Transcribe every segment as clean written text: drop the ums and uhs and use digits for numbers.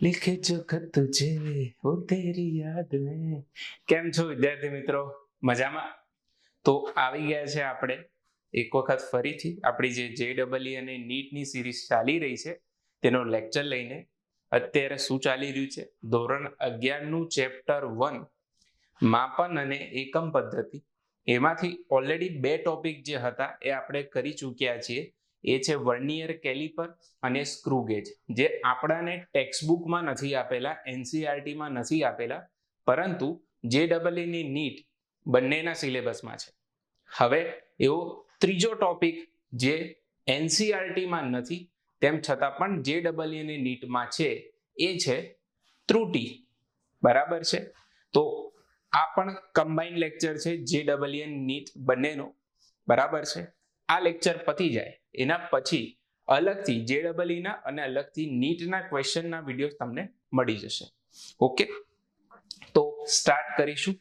लिखे जो खत तुझे वो तेरी याद में। કેમ છો વિદ્યાર્થી મિત્રો? મજામાં? તો આવી ગયા છે આપણે એક વખત ફરીથી આપણી જે JEE અને નીટની સિરીઝ ચાલી રહી છે તેનો લેક્ચર લઈને. અત્યારે શું ચાલી રહ્યું છે? ધોરણ 11 નું ચેપ્ટર 1 માપન અને એકમ પદ્ધતિ, એમાંથી ઓલરેડી 2 ટોપિક જે હતા એ આપણે કરી ચૂક્યા છીએ. એ છે વર્નિયર કેલિપર અને સ્ક્રુ ગેજ, જે આપણાને ટેક્સ્ટબુકમાં નથી આપેલા, NCERT-માં નથી આપેલા, પરંતુ JEE ની નીટ બંનેના સિલેબસમાં છે. હવે એવો ત્રીજો ટોપિક જે NCERT-માં નથી તેમ છતાં પણ JEE ની નીટમાં છે, એ છે ત્રુટિ. બરાબર છે? તો આ પણ કમ્બાઇન્ડ લેક્ચર છે JEE નીટ બંનેનો. બરાબર છે? આ લેક્ચર પતી જાય એના પછી અલગથી JEE ના અને અલગથી નીટના ક્વેશ્ચનના વિડીયો તમને મળી જશે. ઓકે, તો સ્ટાર્ટ કરીશું.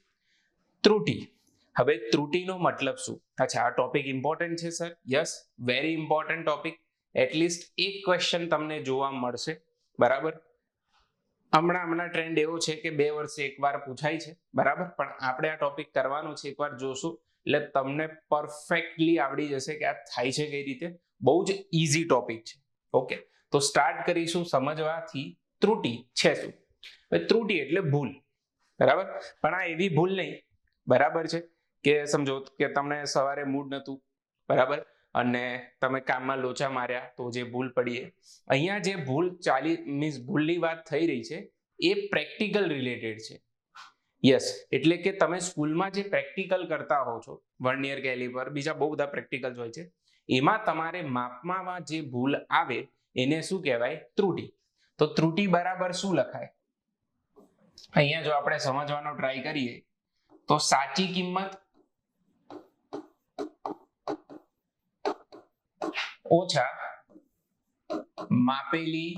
ત્રુટિ. હવે ત્રુટિનો મતલબ શું? અચ્છા, આ ટોપિક ઇમ્પોર્ટન્ટ છે sir? Yes, very important topic. At least એક ક્વેશ્ચન તમને જોવા મળશે. બરાબર? હમણાં ટ્રેન્ડ એવો છે કે 2 વર્ષે એકવાર પૂછાય છે. બરાબર? પણ આપણે આ ટોપિક કરવાનો છે, એકવાર જોશું એટલે તમને પરફેક્ટલી આવડી જશે કે આ થાય છે કઈ રીતે. બહુ જ ઈઝી ટોપિક છે. ઓકે, તો સ્ટાર્ટ કરીશું સમજવાથી. ત્રુટિ છે શું? ત્રુટિ એટલે ભૂલ. બરાબર? પણ આ એવી ભૂલ નહીં, બરાબર છે, કે સમજો કે તમને સવારે મૂડ નતું, બરાબર, અને તમે કામમાં લોચા માર્યા તો જે ભૂલ પડી. અહીંયા જે ભૂલ ભૂલની વાત થઈ રહી છે એ પ્રેક્ટિકલ રિલેટેડ છે. યસ, એટલે કે તમે સ્કૂલમાં જે પ્રેક્ટિકલ કરતા હો છો, વર્નિયર કેલિપર, બીજા બહુ બધા પ્રેક્ટિકલ હોય છે, એમાં તમારે માપમાં જે ભૂલ આવે એને શું કહેવાય? ત્રુટિ. તો ત્રુટિ બરાબર શું લખાય? અહીંયા જો આપણે સમજવાનો ટ્રાય કરીએ તો સાચી કિંમત ઓછા માપેલી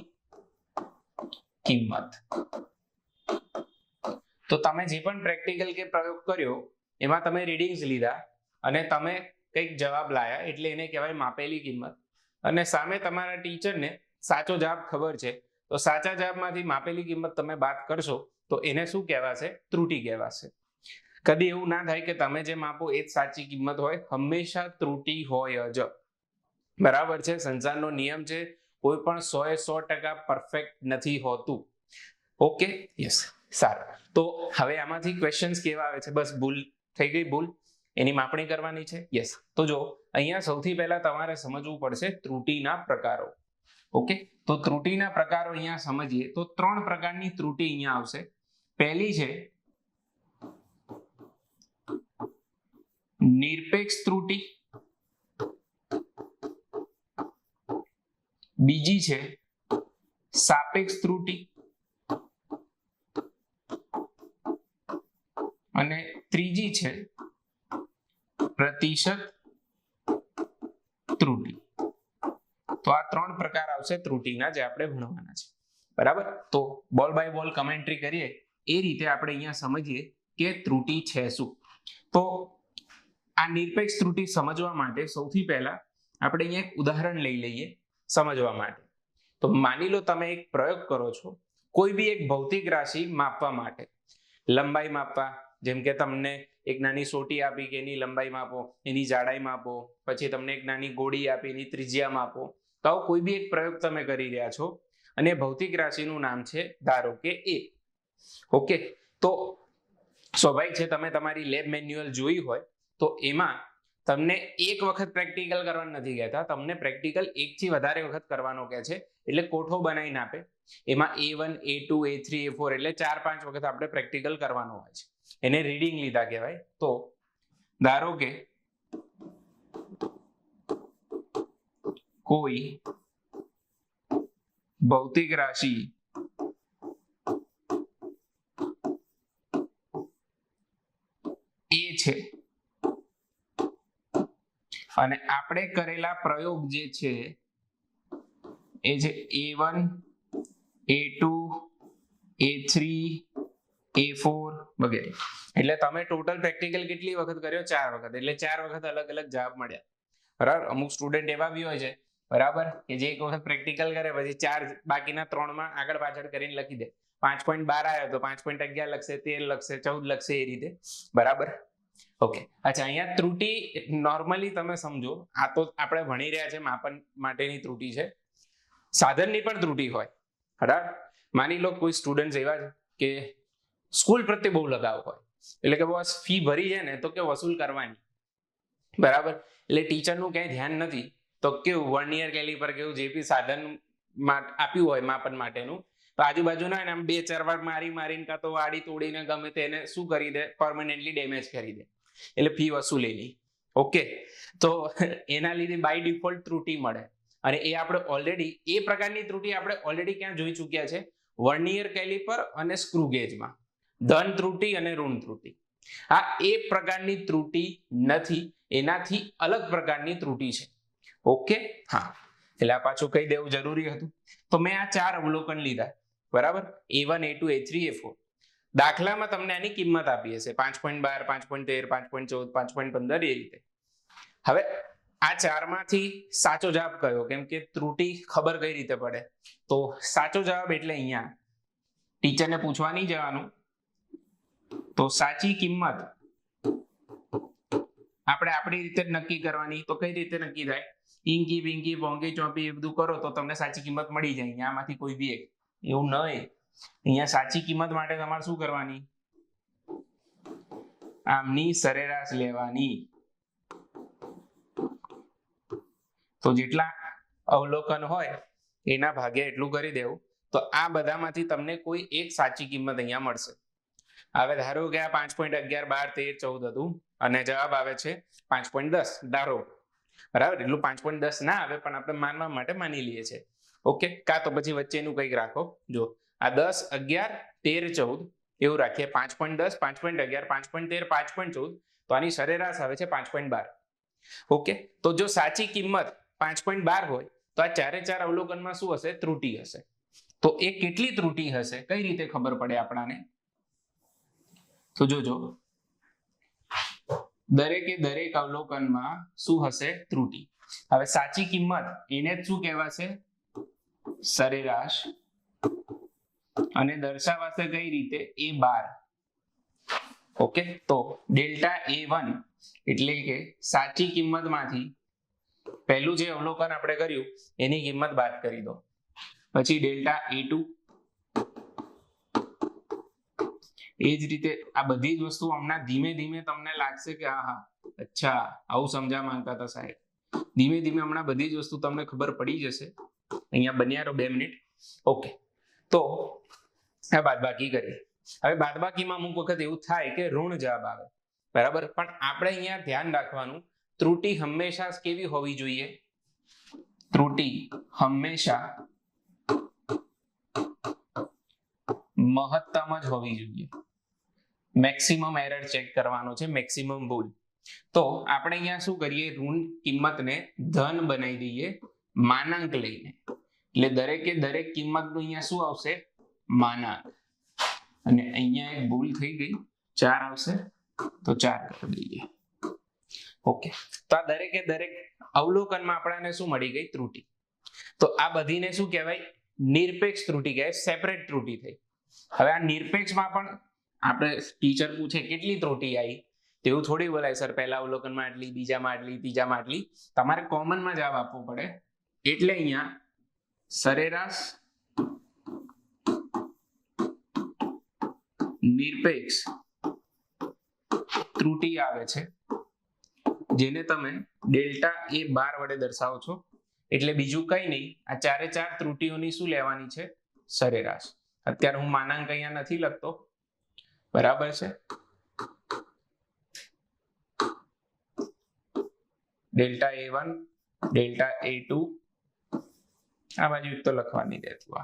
કિંમત. તો તમે જે પણ પ્રેક્ટિકલ કે પ્રયોગ કર્યો એમાં તમે રીડિંગ્સ લીધા અને તમે કંઈક જવાબ લાયા, એટલે એને કહેવાય માપેલી કિંમત. અને સામે તમારા ટીચરને સાચો જવાબ ખબર છે, તો સાચા જવાબમાંથી માપેલી કિંમત તમે બાદ કરશો તો એને શું કહેવાશે? ત્રુટિ કહેવાશે. કદી એવું ના થાય કે તમે જે માપો એ જ સાચી કિંમત હોય, હંમેશા ત્રુટિ હોય જ. બરાબર છે? સંસારનો નિયમ છે, કોઈ પણ 100% પરફેક્ટ નથી હોતું. ઓકે, યસ, સારું. તો હવે આમાંથી ક્વેશ્ચન્સ કેવા આવે છે? બસ ભૂલ થઈ ગઈ, ભૂલ એની માપણી કરવાની છે. યસ, તો જો અહીંયા સૌથી પહેલા તમારે સમજવું પડશે ત્રુટિના પ્રકારો. ઓકે, તો ત્રુટિના પ્રકારો અહીંયા સમજીએ તો 3 પ્રકારની ત્રુટિ અહીંયા આવશે. પહેલી છે નિરપેક્ષ ત્રુટિ, બીજી છે સાપેક્ષ ત્રુટિ, અને ત્રીજી છે પ્રતિશત ત્રુટિ. તો આ 3 પ્રકાર આવશે ત્રુટિના, જે આપણે ભણવાના છે. બરાબર? તો બોલ બાય બોલ કમેન્ટ્રી કરીએ એ રીતે આપણે અહીંયા સમજીએ કે ત્રુટિ છે શું. તો આ નિરપેક્ષ ત્રુટિ સમજવા માટે સૌથી પહેલા આપણે અહીંયા એક ઉદાહરણ લઈ લઈએ સમજવા માટે. તો માની લો તમે એક પ્રયોગ કરો છો કોઈ બી એક ભૌતિક રાશિ માપવા માટે. લંબાઈ માપવા, જેમ કે તમને એક નાની સોટી આપી કે એની લંબાઈ માપો, એની જાડાઈ માપો, પછી તમને એક નાની ગોળી આપી એની ત્રિજ્યા માપો. તો કોઈ બી એક પ્રયોગ તમે કરી રહ્યા છો અને ભૌતિક રાશિનું નામ છે ધારો કે A. ઓકે, તો સ્વાભાવિક છે તમે તમારી લેબ મેન્યુઅલ જોઈ હોય તો એમાં તમને એક વખત પ્રેક્ટિકલ કરવાનું નથી કહેતા, તમને પ્રેક્ટિકલ 1 થી વધારે વખત કરવાનો કહે છે. એટલે કોઠો બનાવીને આપે, એમાં A1, A2, A3, A4 એટલે 4-5 વખત આપણે પ્રેક્ટિકલ કરવાનો હોય છે. એને રીડિંગ લીધા કહેવાય. તો ધારો કે કોઈ ભૌતિક રાશિ A છે અને આપણે કરેલા પ્રયોગ જે છે એ છે A1, A2, A3, A4 વગેરે. એટલે તમે ટોટલ પ્રેક્ટિકલ કેટલી વખત કર્યો? 4 વખત. એટલે 4 વખત અલગ અલગ જવાબ મળ્યા. બરાબર? અમુક સ્ટુડન્ટ એવા બી હોય છે બરાબર, કે જે એક વખત પ્રેક્ટિકલ કરે પછી 4 બાકીના 3 માં આગળ પાછળ કરીને લખી દે. 5.12 આવ્યો તો 5.11 લખશે, 13 લખશે, 14 લખશે, એ રીતે. બરાબર, ઓકે. અચ્છા, અહીંયા ત્રુટી નોર્મલી તમે સમજો, આ તો આપણે ભણી રહ્યા છે માપન માટેની ત્રુટી છે. સાધનની પણ ત્રુટી હોય. બરાબર, માની લો કોઈ સ્ટુડન્ટ એવા છે કે સ્કૂલ પ્રત્યે બહુ લગાવ હોય, એટલે કે બસ ફી ભરી છે ને તો કે વસૂલ કરવાની. બરાબર, એટલે ટીચરનું ક્યાંય ધ્યાન નથી, તો કેવું વર્નિયર કેલિપર કેવું જે બી સાધન આપ્યું હોય માપન માટેનું, તો આજુબાજુના આમ 2-4 વાર મારીને કાં તો વાડી તોડીને ગમે તેને શું કરી દે, પરમનન્ટલી ડેમેજ કરી દે, એટલે ફી વસૂલી નહીં. ઓકે, તો એના લીધે બાય ડિફોલ્ટ ત્રુટી મળે. અને એ આપણે ઓલરેડી એ પ્રકારની ત્રુટી આપણે ઓલરેડી ક્યાં જોઈ ચૂક્યા છે? વર્નિયર કેલિપર અને સ્ક્રૂ ગેજમાં. ધન ત્રુટી અને ઋણ ત્રુટી. આ એ પ્રકારની ત્રુટી નથી, એનાથી અલગ પ્રકારની ત્રુટી છે. ઓકે, હા, એટલે આ પાછું કહી દેવું જરૂરી હતું. તો મેં આ 4 અવલોકન લીધા. બરાબર, A1, A2, A3, A4. દાખલામાં તમને આની કિંમત આપી હશે 5.12, 5.13, 5.14, 5.15, એ રીતે. હવે આ 4 માંથી સાચો જવાબ કયો? કેમ કે ત્રુટી ખબર કઈ રીતે પડે? તો સાચો જવાબ એટલે અહીંયા ટીચરને પૂછવા નહીં જવાનું, તો સાચી કિંમત આપણે આપણી રીતે જ નક્કી કરવાની. તો કઈ રીતે નક્કી થાય? ઇંકી પિંકી પોંકી ચોંપી એ બધું કરો તો તમને સાચી કિંમત મળી જાય. અહીંયામાંથી કોઈ બી એક, એવું નહીં. અહીંયા સાચી કિંમત માટે તમારે શું કરવાની? આમની સરેરાશ લેવાની. તો જેટલા અવલોકન હોય એના ભાગે એટલું કરી દેવું. તો આ બધામાંથી તમને કોઈ એક સાચી કિંમત અહીંયા મળશે. હવે ધારો કે આ 5.11, 12, 13, 14 હતું અને જવાબ આવે છે 5.10. ધારો, બરાબર, એટલું 5.10 ના આવે પણ આપણે માનવા માટે માની લઈએ છીએ. ઓકે, કાં તો પછી વચ્ચેનું કંઈક રાખો. જો આ 10, 11, 13, 14 એવું રાખીએ. 5.10, 5.11, 5.13, 5.14, તો આની સરેરાશ આવે છે 5.12. ઓકે, તો જો સાચી કિંમત 5.12 હોય તો આ 4 અવલોકનમાં શું હશે? ત્રુટી હશે. તો એ કેટલી ત્રુટી હશે કઈ રીતે ખબર પડે આપણાને? તો જોજો, દરેક અવલોકનમાં શું હશે? ત્રુટી. હવે સાચી કિંમત એને શું કહેવાશે? સરેરાશ. અને દર્શાવાશે કઈ રીતે? A12. ઓકે, તો ડેલ્ટા A1 એટલે કે સાચી કિંમતમાંથી પહેલું જે અવલોકન આપણે કર્યું એની કિંમત બાદ કરી દો. પછી ડેલ્ટા A2. એ જ રીતે આ બધી જ વસ્તુ હમણાં ધીમે ધીમે તમને લાગશે કે હા, અચ્છા, આવું સમજવા માંગતા હતા સાહેબ. ધીમે ધીમે હમણાં બધી જ વસ્તુ તમને ખબર પડી જશે. અહીંયા બન્યા રહો 2 મિનિટ. ઓકે, તો આ બાદબાકી કરીએ. હવે બાદબાકીમાં અમુક વખત એવું થાય કે ઋણ જવાબ આવે. બરાબર, પણ આપણે અહીંયા ધ્યાન રાખવાનું, ત્રુટી હંમેશા કેવી હોવી જોઈએ? ત્રુટી હંમેશા મહત્તમ જ હોવી જોઈએ. મેક્સિમમ એરર ચેક કરવાનો છે, મેક્સિમમ ભૂલ. તો આપણે અહીંયા શું કરીએ? ઋણ કિંમતને ધન બનાવી દઈએ માનાંક લઈને. એટલે દરેક કિંમતનું અહીંયા શું આવશે? માનાંક. અને અહીંયા એક ભૂલ થઈ ગઈ, 4 આવશે તો 4 કરી દઈએ. ઓકે, તો આ દરેક અવલોકનમાં આપણને શું મળી ગઈ? ત્રુટી. તો આ બધીને શું કહેવાય? નિરપેક્ષ ત્રુટી કહેવાય, સેપરેટ ત્રુટી થઈ. હવે આ નિરપેક્ષમાં પણ આપણે ટીચર પૂછે કેટલી ત્રુટી આવી, તેવું થોડી બોલાય સર પહેલા અવલોકનમાં આટલી, બીજામાં આટલી, ત્રીજામાં આટલી. તમારે કોમનમાં જવાબ આપવો પડે. એટલે અહીંયા સરેરાશ નિરપેક્ષ ત્રુટી આવે છે, જેને તમે ડેલ્ટા A12 વડે દર્શાવો છો. એટલે બીજું કઈ નહીં, આ 4 ત્રુટીઓની શું લેવાની છે? સરેરાશ. અત્યારે હું માનાંક અહીંયા નથી લખતો, બરાબર છે? ડેલ્ટા A1, ડેલ્ટા A2, આ બાજુ તો લખવાની દેતું.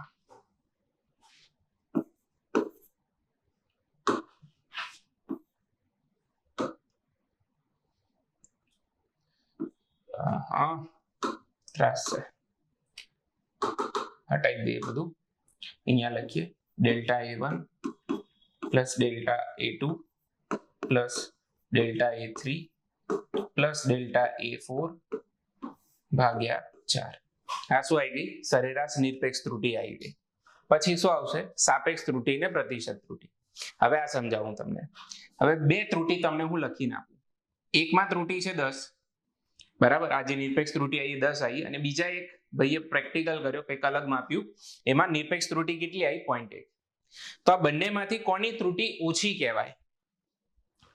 હા, ત્રાસ છે, હટાવી દઈએ બધું. અહીંયા લખીએ delta A1 plus delta A2 plus delta A3 plus delta A4 ભાગ્યા 4. આ શું આવી ગઈ? સરેરાશ નિરપેક્ષ ત્રુટિ આવી ગઈ. પછી શું આવશે? સાપેક્ષ ત્રુટિ ને પ્રતિશત ત્રુટિ. હવે આ સમજાવું તમને. હવે બે ત્રુટિ તમને હું લખીને આપું. એકમાં ત્રુટિ છે 10, બરાબર, આ જે નિરપેક્ષ ત્રુટિ આવી 10 આવી, અને બીજા એક ભાઈએ પ્રેક્ટિકલ કર્યો, કંઈક અલગ માપ્યું, એમાં નિરપેક્ષ ત્રુટિ કેટલી આવી? 0.1. તો આ બંનેમાંથી કોની ત્રુટિ ઓછી કહેવાય?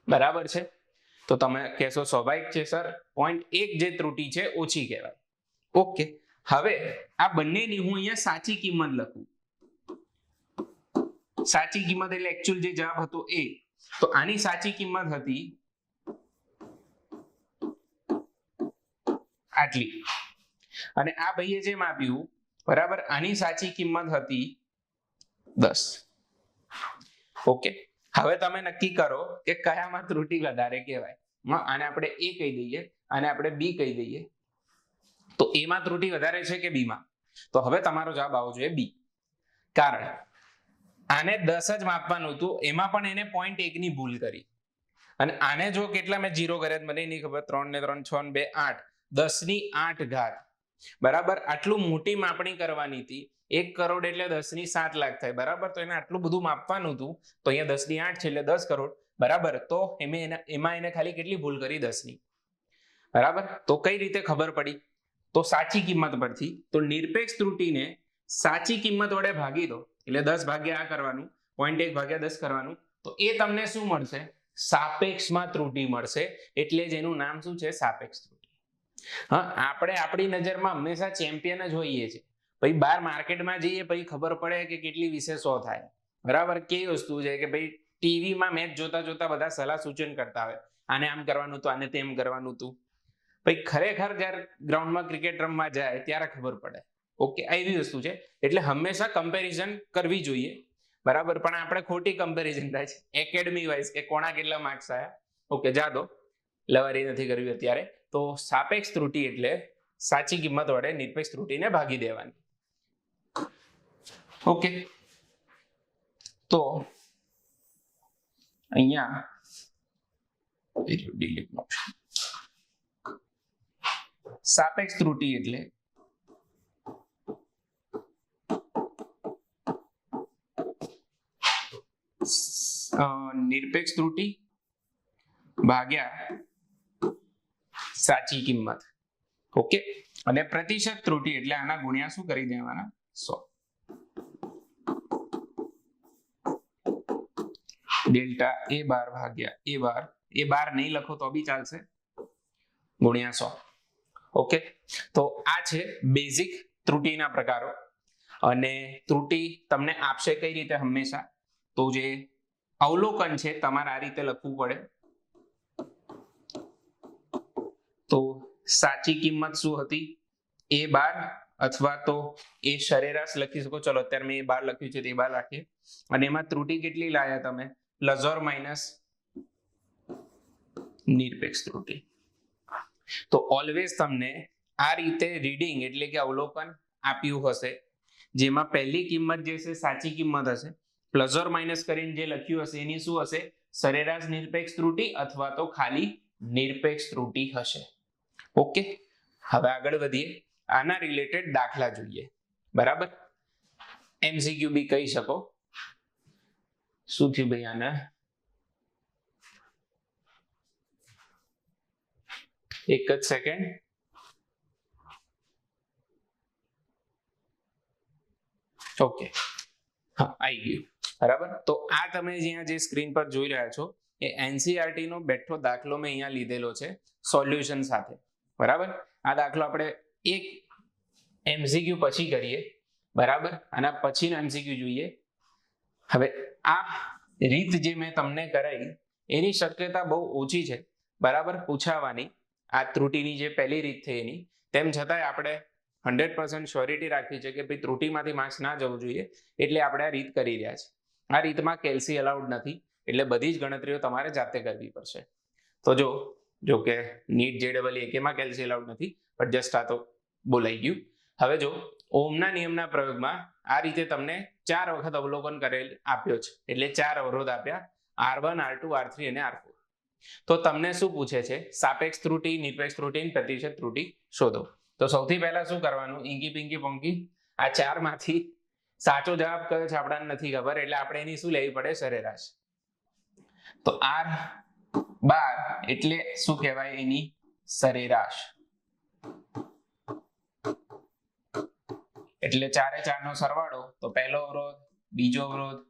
બરાબર છે, તો તમે કહેશો સ્વાભાવિક છે સર, 0.1 જે ત્રુટિ છે ઓછી કહેવાય. ઓકે, હવે આ બંનેની હું અહીંયા સાચી કિંમત લખું. સાચી કિંમત એટલે એકચ્યુઅલ જે જવાબ હતો એ. તો આની સાચી કિંમત હતી આટલી, અને આ ભાઈએ જે માપ્યું, બરાબર, આની સાચી કિંમત હતી 10. ઓકે, હવે તમે નક્કી કરો કે કયામાં ત્રુટિ વધારે કહેવાય. આને આપણે A કહી દઈએ, આને આપણે B કહી દઈએ. તો A માં ત્રુટિ વધારે છે કે B માં? તો હવે તમારો જવાબ આવવો જોઈએ B. કારણ આને 10 જ માપવાનું હતું, એમાં પણ એને 0.1 ની ભૂલ કરી. અને આને જો કેટલા મેં 0 કર્યા મને નહીં ખબર, 3 ને 3 6 ને 2 8, 10 ની 8 ઘાત, બરાબર. આટલું મોટી માપણી કરવાની હતી. 1 કરોડ એટલે 10 ની 7 લાખ થાય, બરાબર. તો એને આટલું બધું માપવાનું હતું, તો અહીંયા 10 ની 8 છે એટલે 10 કરોડ, બરાબર. તો એમાં એને ખાલી કેટલી ભૂલ કરી? 10 ની, બરાબર. તો કઈ રીતે ખબર પડી? તો સાચી કિંમત પરથી. તો નિરપેક્ષ ત્રુટિને સાચી કિંમત વડે ભાગી દો, એટલે 10 ભાગ્યા આ કરવાનું, 0.1 ભાગ્યા 10 કરવાનું, તો એ તમને શું મળશે? સાપેક્ષમાં ત્રુટિ મળશે. એટલે જ એનું નામ શું છે? સાપેક્ષ ત્રુટિ. હા, આપણે આપણી નજરમાં હંમેશા ચેમ્પિયન જ હોઈએ છીએ. પછી બહાર માર્કેટમાં જઈએ પછી ખબર પડે કે કેટલી વિશે 100 થાય, બરાબર. કેવી વસ્તુ છે કે ભાઈ ટીવીમાં મેચ જોતા જોતા બધા સલાહ સૂચન કરતા હોય, આને આમ કરવાનું હતું, આને તેમ કરવાનું હતું. પછી ખરેખર જ્યારે ગ્રાઉન્ડમાં ક્રિકેટ રમવા જાય ત્યારે ખબર પડે. ઓકે, એવી વસ્તુ છે. એટલે હંમેશા કમ્પેરિઝન કરવી જોઈએ, બરાબર. પણ આપણે ખોટી કમ્પેરિઝન થાય છે એકેડમી વાઇઝ, કે કોના કેટલા માર્ક્સ આવ્યા. ઓકે, જા દો, લવારી નથી કરવી અત્યારે. તો સાપેક્ષ ત્રુટિ એટલે સાચી કિંમત વડે નિરપેક્ષ ત્રુટિને ભાગી દેવાની. ઓકે, તો અહીંયા સાપેક્ષ ત્રુટિ એટલે નિરપેક્ષ ત્રુટિ ભાગ્યા સાચી કિંમત. ઓકે, અને પ્રતિશત ત્રુટિ એટલે આના ગુણ્યા શું કરી દેવાના? 100. ડેલ્ટા A બાર ભાગ્યા A બાર, એ બાર નહીં લખો તો બી ચાલશે, ગુણ્યા 100. ઓકે, તો આ છે બેઝિક ત્રુટિના પ્રકારો. અને ત્રુટિ તમને આપશે કઈ રીતે? હંમેશા તો જે અવલોકન છે તમારે આ રીતે લખવું પડે. તો સાચી કિંમત શું હતી? A બાર, અથવા તો એ સરેરાશ લખી શકો. ચલો અત્યારે મેં A બાર લખ્યું છે, A બાર રાખીએ. અને એમાં ત્રુટિ કેટલી લાયા તમે? પ્લસ ઓર માઇનસ નિરપેક્ષ ત્રુટિ. તો ઓલવેઝ તમને આ રીતે રીડિંગ એટલે કે અવલોકન આપ્યું હશે, જેમાં પહેલી કિંમત જે છે સાચી કિંમત હશે, પ્લસ ઓર માઇનસ કરીને જે લખ્યું હશે એની શું હશે? સરેરાશ નિરપેક્ષ ત્રુટિ અથવા તો ખાલી નિરપેક્ષ ત્રુટિ હશે. ઓકે, હવે આગળ વધીએ. આના રિલેટેડ દાખલા જોઈએ, બરાબર. MCQ બી કહી શકો. શું થયું ભાઈ આને? એક જ સેકન્ડ. ઓકે, હા, આવી ગયું, બરાબર. તો આ તમે જ્યાં જે સ્ક્રીન પર જોઈ રહ્યા છો એ NCERT નો બેઠો દાખલો મેં અહીંયા લીધેલો છે સોલ્યુશન સાથે, બરાબર. આ દાખલો આપણે એક MCQ પછી કરીએ, બરાબર. આના પછીનો MCQ જોઈએ. હવે આ રીત જે મેં તમને કરાવી એની શક્યતા બહુ ઓછી છે, બરાબર, પૂછાવાની. આ ત્રુટિની જે પહેલી રીત થઈ એની, તેમ છતાંય આપણે 100% શ્યોરિટી રાખવી છે કે ભાઈ ત્રુટિમાંથી માર્ક્સ ના જવું જોઈએ, એટલે આપણે આ રીત કરી રહ્યા છે. આ રીતમાં કેલ્સી અલાઉડ નથી, એટલે બધી જ ગણતરીઓ તમારે જાતે કરવી પડશે. તો જો કે નીટ JEE માં કેલ્સી અલાઉડ નથી, પણ જસ્ટ આ તો બોલાઈ ગયું. હવે જો ઓહમના નિયમના પ્રયોગમાં આ રીતે તમને 4 વખત અવલોકન કરેલ આપ્યો છે, એટલે 4 અવરોધ આપ્યા, R1 R2 R3 અને R4. તો તમને શું પૂછે છે? સાપેક્ષ ત્રુટિ, નિરપેક્ષ ત્રુટિ, પ્રતિશત ત્રુટિ શોધો. તો સૌથી પહેલા શું કરવાનું, ઇંકી પિંકી પોંકી આ 4 માંથી સાચો જવાબ કયો છે આપણને નથી ખબર, એટલે આપણે એની શું લેવી પડે, સરેરાશ. તો R12 એટલે શું કહેવાય, એની સરેરાશ. એટલે 4 એ 4 નો સરવાળો, તો પહેલો અવરોધ, બીજો અવરોધ,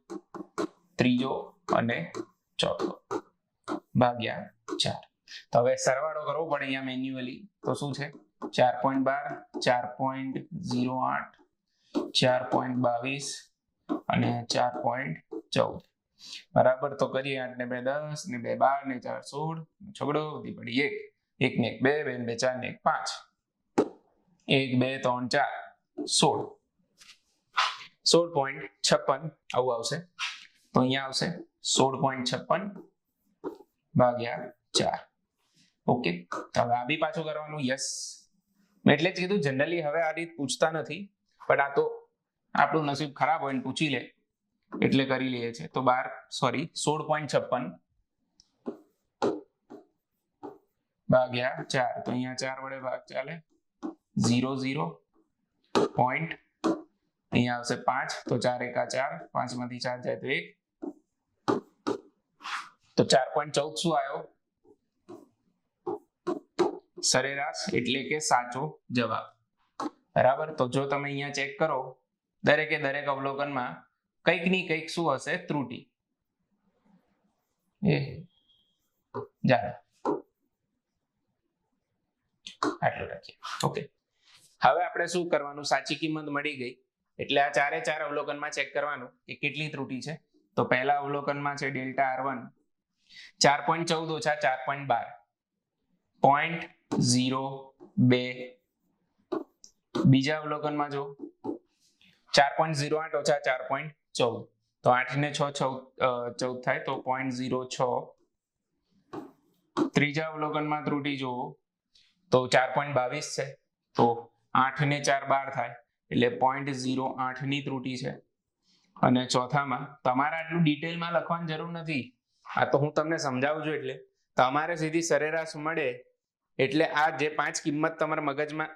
ત્રીજો અને ચોથો ભાગ્યા 4. તો હવે સરવાળો કરવો પડે અહીંયા મેન્યુઅલી. તો શું છે 4.12, 4.08, 4.22 અને 4.14. બરાબર. તો કરીએ 8 ને 2 10 ને 2 12 ને 4 16, છગડો વધી પડી 1 ને 1 2 2 ને 4 ને 1 5, 1 2 3 4 16, 16.56 આવું આવશે. તો અહીંયા આવશે 16.56 ભાગ્યા 4. ઓકે. હવે આ બી પાછું કરવાનું. યસ, મેં એટલે જ કીધું જનરલી હવે આ રીત પૂછતા નથી, પણ આ તો આપણું નસીબ ખરાબ હોય ને પૂછી લે એટલે કરી લઈએ છે. તો 16.56 ભાગ્યા 4. તો અહીંયા 4 વડે ભાગ ચાલે, 0 0 પોઈન્ટ, અહીંયા આવશે 5. તો 4 એકા 4, 5 માંથી 4 જાય તો 1. તો 4.14 શું આવ્યો, સરેરાશ એટલે કે સાચો જવાબ. બરાબર. તો જો તમે અહીંયા ચેક કરો, દરેકે દરેક અવલોકનમાં કંઈક ની કંઈક શું હશે, ત્રુટી. આટલું રાખીએ. ઓકે. હવે આપણે શું કરવાનું, સાચી કિંમત મળી ગઈ એટલે આ 4 એ 4 અવલોકનમાં ચેક કરવાનું કે કેટલી ત્રુટી છે. તો પહેલા અવલોકનમાં છે ડેલ્ટા R1 4.14 ઓછા 4.12, 0.02. બીજા અવલોકનમાં જો 4.08 ઓછા 4.14, તો 8 ને 6 14 થાય, તો 0.06. ત્રીજા અવલોકનમાં ત્રુટી જુઓ તો 4.22 છે, તો 8 ને 4 12 થાય, એટલે 0.08 ની ત્રુટી છે. અને ચોથામાં તમારે આટલું ડિટેલમાં લખવાની જરૂર નથી, આ તો હું તમને સમજાવું છું. એટલે તમારે સીધી સરેરાશ મળે એટલે આ જે 5 કિંમત તમારા મગજમાં,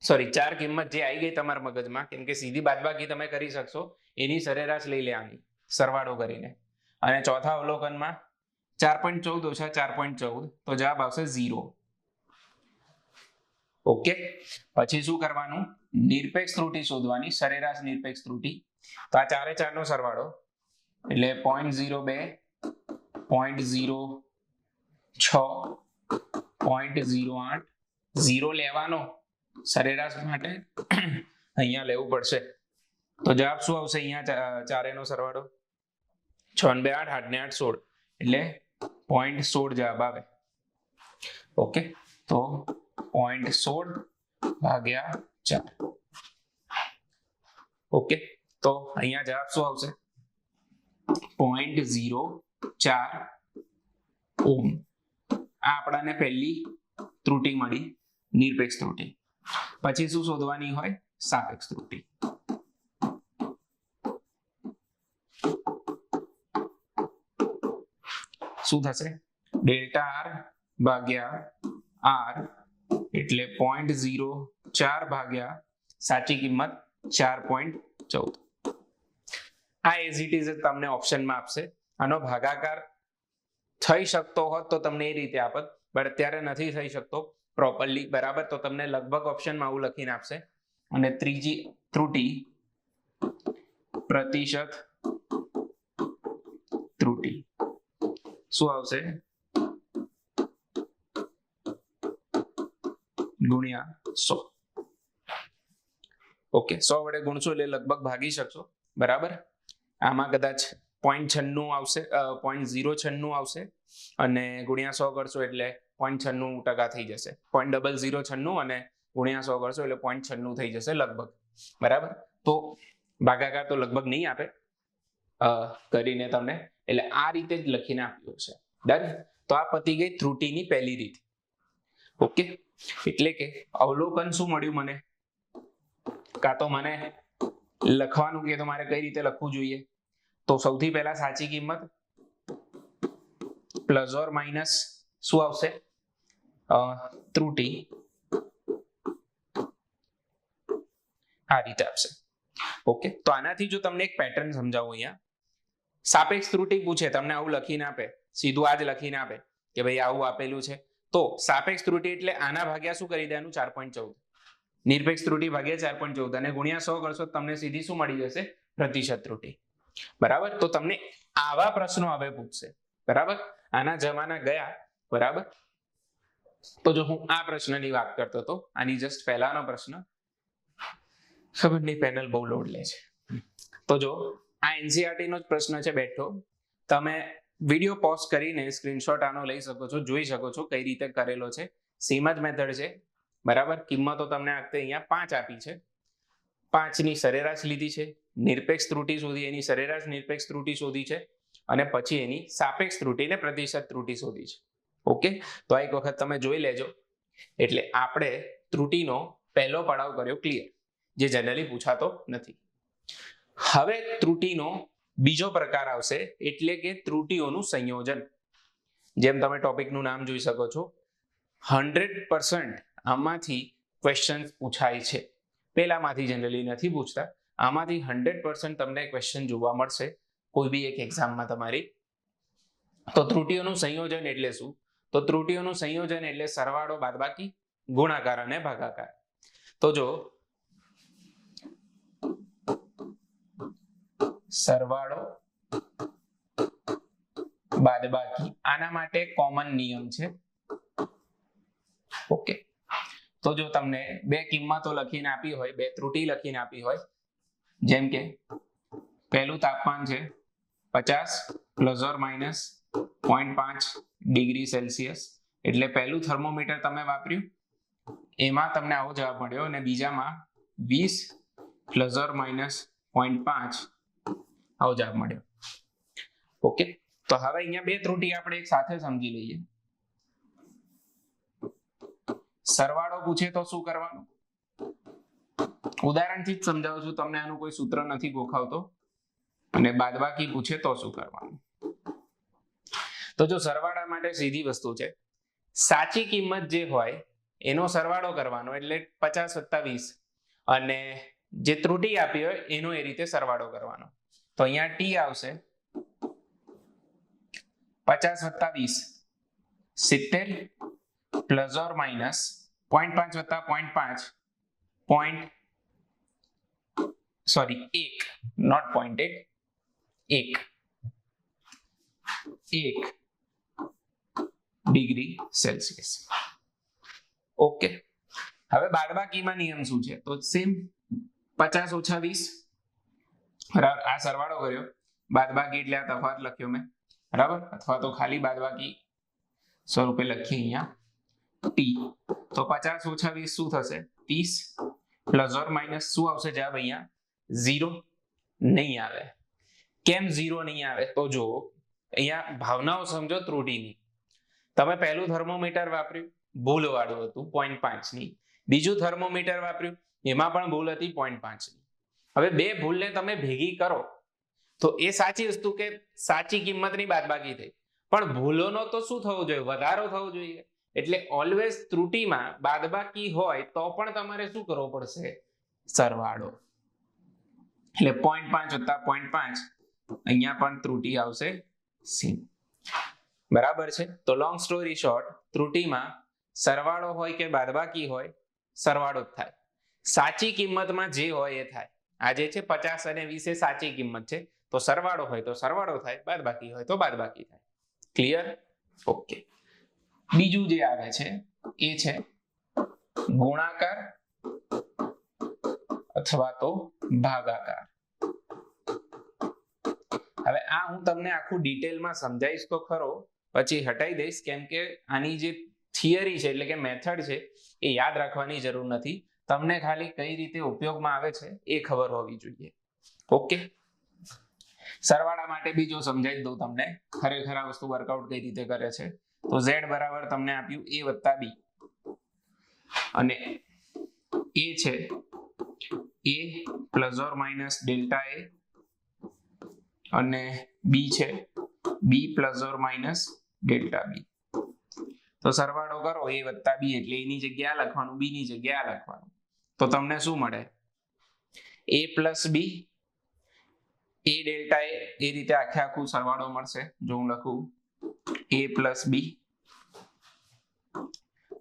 સોરી 4 કિંમત જે આવી ગઈ તમારા મગજમાં, કેમ કે સીધી બાદબાકી તમે કરી શકશો, એની સરેરાશ લઈ લેવાની સરવાળો કરીને. અને ચોથા અવલોકનમાં 4.14 ઓછા 4.14, તો જવાબ આવશે 0. ઓકે. પછી શું કરવાનું, નિરપેક્ષ ત્રુટી શોધવાની, સરેરાશ નિરપેક્ષ ત્રુટી. તો આ 4 એ 4 નો સરવાળો એટલે 0.02, 0.06, 0.08, 0 લેવાનો સરેરાશ માટે, અહીંયા લેવું પડશે. તો જવાબ શું આવશે, અહીંયા 4 નો સરવાળો 6 ને 2 8, 8 ને 8 16, એટલે 0.16 જવાબ આવે. ઓકે. તો 0.16 ભાગ્યા 4. ઓકે. તો અહીંયા જવાબ શું આવશે, 0.04 ઓહમ. આ આપણાને પહેલી ત્રુટી મળી, નિરપેક્ષ ત્રુટી. પછી શું શોધવાની હોય, સાપેક્ષ ત્રુટી. શું થશે, ડેલ્ટા R ભાગ્યા R એટલે 0.04 ભાગ્યા સાચી કિંમત 4.14. આ એઝ ઇટ ઇઝ તમને ઓપ્શનમાં આપશે. આનો ભાગાકાર થઈ શકતો હોત તો તમને એ રીતે આપત, પણ અત્યારે નથી થઈ શકતો પ્રોપરલી. બરાબર. તો તમને લગભગ ઓપ્શનમાં આવું લખીને આપશે. અને ત્રીજી ત્રુટી પ્રતિશત ત્રુટી શું આવશે, ગુણ્યા 100. ઓકે. 100 વડે ગુણશો એટલે લગભગ ભાગી શકશો. બરાબર. આમાં કદાચ 0.96 આવશે, 0.096 આવશે, અને ગુણ્યા 100 કરશો એટલે 0.96% થઈ જશે. 0.0096 અને ગુણ્યા 100 કરશો એટલે 0.96 થઈ જશે લગભગ. બરાબર. તો ભાગાકાર તો લગભગ નહીં આપે કરીને તમને, એટલે આ રીતે જ લખીને આપ્યું છે. ડન. તો આ પતી ગઈ ત્રુટીની પહેલી રીત. ઓકે. એટલે કે અવલોકન શું મળ્યું મને, કાં તો મને લખવાનું કે તો મારે કઈ રીતે લખવું જોઈએ. તો સૌથી પહેલા સાચી કિંમત પ્લસ ઓર માઇનસ શું આવશે, ત્રુટી આ રીતે આપશે. ઓકે, તો આનાથી જો તમને એક પેટર્ન સમજાવું, અહીંયા સાપેક્ષ ત્રુટિ પૂછે, તમને આવું લખીને આપે, સીધું આ જ લખીને આપે કે ભાઈ આવું આપેલું છે, તો સાપેક્ષ ત્રુટિ એટલે આના ભાગ્યા શું કરી દેવાનું 4.14, નિરપેક્ષ ત્રુટિ ભાગ્યા 4.14 અને ગુણ્યા 100 કરશો તમને સીધી શું મળી જશે? પ્રતિશત ત્રુટિ. બરાબર, તો તમને આવા પ્રશ્નો હવે પૂછશે. બરાબર, આના જમાના ગયા. બરાબર, તો જો હું આ પ્રશ્નની વાત કરતો હતો, આની જસ્ટ પહેલાનો પ્રશ્ન, ખબર નહીં પેનલ બહુ લોડ લે છે, તો જો આ એનસીઈઆરટી નો જ પ્રશ્ન છે બેઠો, તમે વિડીયો પોઝ કરીને સ્ક્રીનશોટ આનો લઈ શકો છો, જોઈ શકો છો કઈ રીતે કરેલો છે. સેમ જ મેથડ છે. બરાબર, કિંમતો તમને આ વખતે અહીંયા 5 આપી છે, 5 ની સરેરાશ લીધી છે, નિરપેક્ષ ત્રુટિ શોધી, એની સરેરાશ નિરપેક્ષ ત્રુટિ શોધી છે, અને પછી એની સાપેક્ષ ત્રુટિ ને પ્રતિશત ત્રુટિ શોધી છે. ઓકે, તો આ એક વખત તમે જોઈ લેજો. એટલે આપણે ત્રુટિનો પહેલો પડાવ કર્યો ક્લિયર, જે જનરલી પૂછાતો નથી. હવે ત્રુટિનો બીજો પ્રકાર આવશે, એટલે કે ત્રુટિઓનું સંયોજન. જેમ તમે ટોપિકનું નામ જોઈ શકો છો, 100% આમાંથી ક્વેશ્ચન પૂછાય છે. પહેલામાંથી જનરલી નથી પૂછતા, આમાંથી 100% તમને ક્વેશ્ચન જોવા મળશે કોઈ બી એક એક્ઝામમાં તમારી. તો ત્રુટિઓનું સંયોજન એટલે શું? તો ત્રુટિઓનું સંયોજન એટલે સરવાળો, બાદબાકી, ગુણાકાર અને ભાગાકાર. તો જો સરવાળો, બાદબાકી, આના માટે કોમન નિયમ છે. ઓકે, તો જો તમને બે કિંમતો લખીને આપી હોય, બે ત્રુટિ લખીને આપી હોય, જેમ કે પહેલું તાપમાન છે 50 plus or minus 0.5 degree Celsius, એટલે પહેલું થર્મોમીટર તમે વાપર્યું, એમાં તમને આવો જવાબ મળ્યો, અને બીજામાં 20 પ્લસ ઓર માઇનસ 0.5 આવો જવાબ મળ્યો. ઓકે, તો હવે અહીંયા બે ત્રુટિ આપણે એક સાથે સમજી લઈએ. સરવાળો પૂછે તો શું કરવાનું? ઉદાહરણથી જ સમજાવું છું તમને, આનું કોઈ સૂત્ર નથી ગોખાવતો. અને બાદબાકી પૂછે તો શું કરવાનું? તો જો સરવાળા માટે સીધી વસ્તુ છે, સાચી કિંમત જે હોય એનો સરવાળો કરવાનો, એટલે 50 + 20, અને જે ત્રુટિ આપી હોય એનો એ રીતે સરવાળો કરવાનો. તો અહીંયા ટી આવશે 50 + 20 70 plus or minus 0.5 + 0.5 1 degree Celsius. Okay, હવે બાદબાકીમાં નિયમ શું છે? તો સેમ 50 - 20, બરાબર, આ સરવાળો કર્યો, બાદબાકી એટલે આ તફાવત લખ્યો મેં, બરાબર, અથવા તો ખાલી બાદબાકી સ્વરૂપે લખીએ અહીંયા ટી. તો 50 - 20 શું થશે? 30 પ્લસ ઓર માઇનસ શું આવશે જવાબ? અહીંયા 0 નહીં આવે. કેમ 0 નહીં આવે? તો જો અહીંયા ભાવનાઓ સમજો ત્રુટિની. તમે પહેલું થર્મોમીટર વાપર્યું, ભૂલ વાળું હતું 0.5 ની, બીજું થર્મોમીટર વાપર્યું, એમાં પણ ભૂલ હતી 0.5 ની. હવે બે ભૂલને તમે ભેગી કરો તો એ સાચી વસ્તુ કે સાચી કિંમતની બાદબાકી થઈ, પણ ભૂલોનો તો શું થવો જોઈએ? વધારો થવો જોઈએ. એટલે ઓલવેઝ ત્રુટિમાં બાદબાકી હોય તો પણ તમારે શું કરવો પડશે? સરવાળો. એટલે 0.5 + 0.5, અહીંયા પણ ત્રુટિ આવશે સેમ. બરાબર છે? તો લોંગ સ્ટોરી શોર્ટ, ત્રુટિમાં સરવાળો હોય કે બાદબાકી હોય, સરવાળો જ થાય. સાચી કિંમતમાં જે હોય એ થાય. આ જે છે 50 અને 20 એ સાચી કિંમત છે, તો સરવાળો હોય તો સરવાળો થાય, બાદબાકી હોય તો બાદબાકી થાય. ક્લિયર? ઓકે. બીજું જે આવે છે એ છે ગુણાકાર અથવા તો ભાગાકાર. હવે આ હું તમને આખું ડિટેલમાં સમજાવીશ તો ખરો, પછી હટાઈ દઈશ, કેમ કે આની જે થિયરી છે એટલે કે મેથડ છે એ યાદ રાખવાની જરૂર નથી. તમને ખાલી કઈ રીતે ઉપયોગમાં આવે છે એ ખબર હોવી જોઈએ. ઓકે, સરવાળા માટે બીજો સમજાવી દઉં તમને, ખરેખર આ વસ્તુ વર્કઆઉટ કઈ રીતે કરે છે. તો z બરાબર તમને આપ્યું a + b, અને a છે a plus or minus delta a, અને b છે b plus or minus delta b. તો સરવાળો કરો a + b, એટલે a ની જગ્યાએ લખવાનું, b ની જગ્યાએ લખવાનું. તો તમને શું મળે? a પ્લસ બી એ ડેલ્ટા એ રીતે આખે આખું સરવાળો મળશે. જો હું લખું a plus B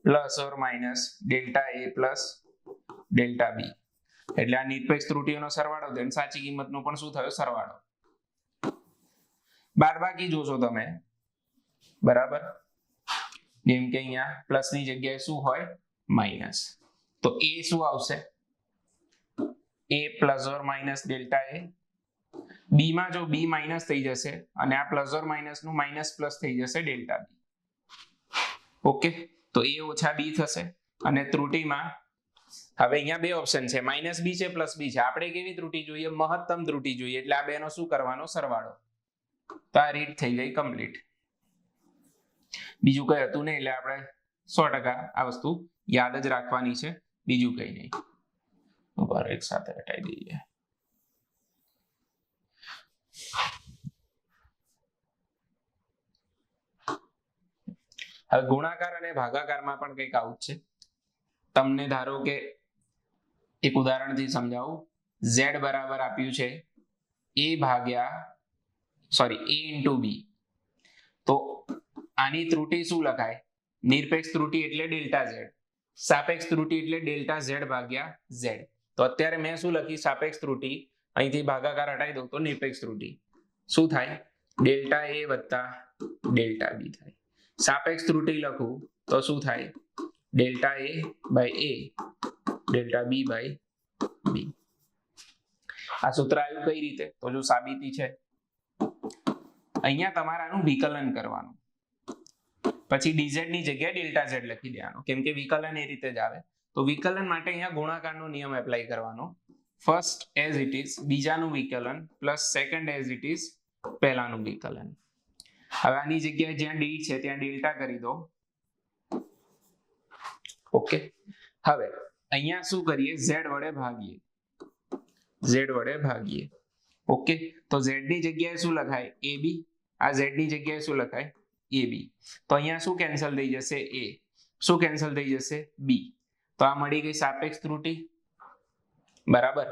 plus or minus delta a plus delta B, એટલે આ નિરપેક્ષ ત્રુટીઓનો સરવાળો થયો, સાચી કિંમતનો પણ શું થયો સરવાળો. બાદબાકી જોશો તમે, બરાબર, જેમ કે અહીંયા પ્લસ ની જગ્યાએ શું હોય માઇનસ, તો a શું આવશે a plus or minus delta a. બી માં જો બી માઇનસ થઈ જશે અને આ પ્લસ ઓર માઇનસ નું માઇનસ પ્લસ થઈ જશે ડેલ્ટા બી. ઓકે, તો a ઓછા બી થશે અને ત્રુટીમાં હવે અહીંયા બે ઓપ્શન છે, માઇનસ બી છે પ્લસ બી છે. આપણે કેવી ત્રુટી જોઈએ મહત્તમ ત્રુટી જોઈએ, એટલે આ બેનો શું કરવાનો સરવાળો. તો આ રીત થઈ ગઈ કમ્પ્લીટ. બીજું કઈ હતું નહીં, એટલે આપણે 100% આ વસ્તુ યાદ જ રાખવાની છે, બીજું કઈ નહીં. ઉપર એક સાથે હટાવી દઈએ. હવે ગુણાકાર અને ભાગાકારમાં પણ કંઈક આવું છે. તમને ધારો કે એક ઉદાહરણથી સમજાવું, z બરાબર આપ્યું છે a ઇન્ટુ બી, તો આની ત્રુટી શું લખાય નિરપેક્ષ ત્રુટી એટલે ડેલ્ટા z, સાપેક્ષ ત્રુટી એટલે ડેલ્ટા z ભાગ્યા z. તો અત્યારે મેં શું લખી સાપેક્ષ ત્રુટી, અહીંથી ભાગાકાર હટાવી દઉં તો નિરપેક્ષ ત્રુટી શું થાય ડેલ્ટા a વત્તા ડેલ્ટા બી થાય. સાપેક્ષ ત્રુટી લખું તો શું થાય delta a by a delta b by b. આ સૂત્ર આવ્યું કઈ રીતે, તો જો સાબિતી છે, અહીંયા તમારાનું વિકલન કરવાનું, પછી dz ની જગ્યાએ ડેલ્ટા z લખી દેવાનું, કેમ કે વિકલન એ રીતે જ આવે. તો વિકલન માટે અહીંયા ગુણાકારનો નિયમ એપ્લાય કરવાનો, ફર્સ્ટ એઝ ઇટ ઇઝ બીજાનું વિકલન plus second as it is પહેલાનું વિકલન. હવે આની જગ્યાએ જ્યાં ડી છે ત્યાં ડેલ્ટા કરી દો. ઓકે, હવે અહીંયા શું કરીએ z વડે ભાગીએ. ઓકે, તો z ની જગ્યાએ શું લખાય ab, આ z ની જગ્યાએ શું લખાય ab. તો અહીંયા શું કેન્સલ થઈ જશે a, શું કેન્સલ થઈ જશે b. તો આ મળી ગઈ સાપેક્ષ ત્રુટી, બરાબર.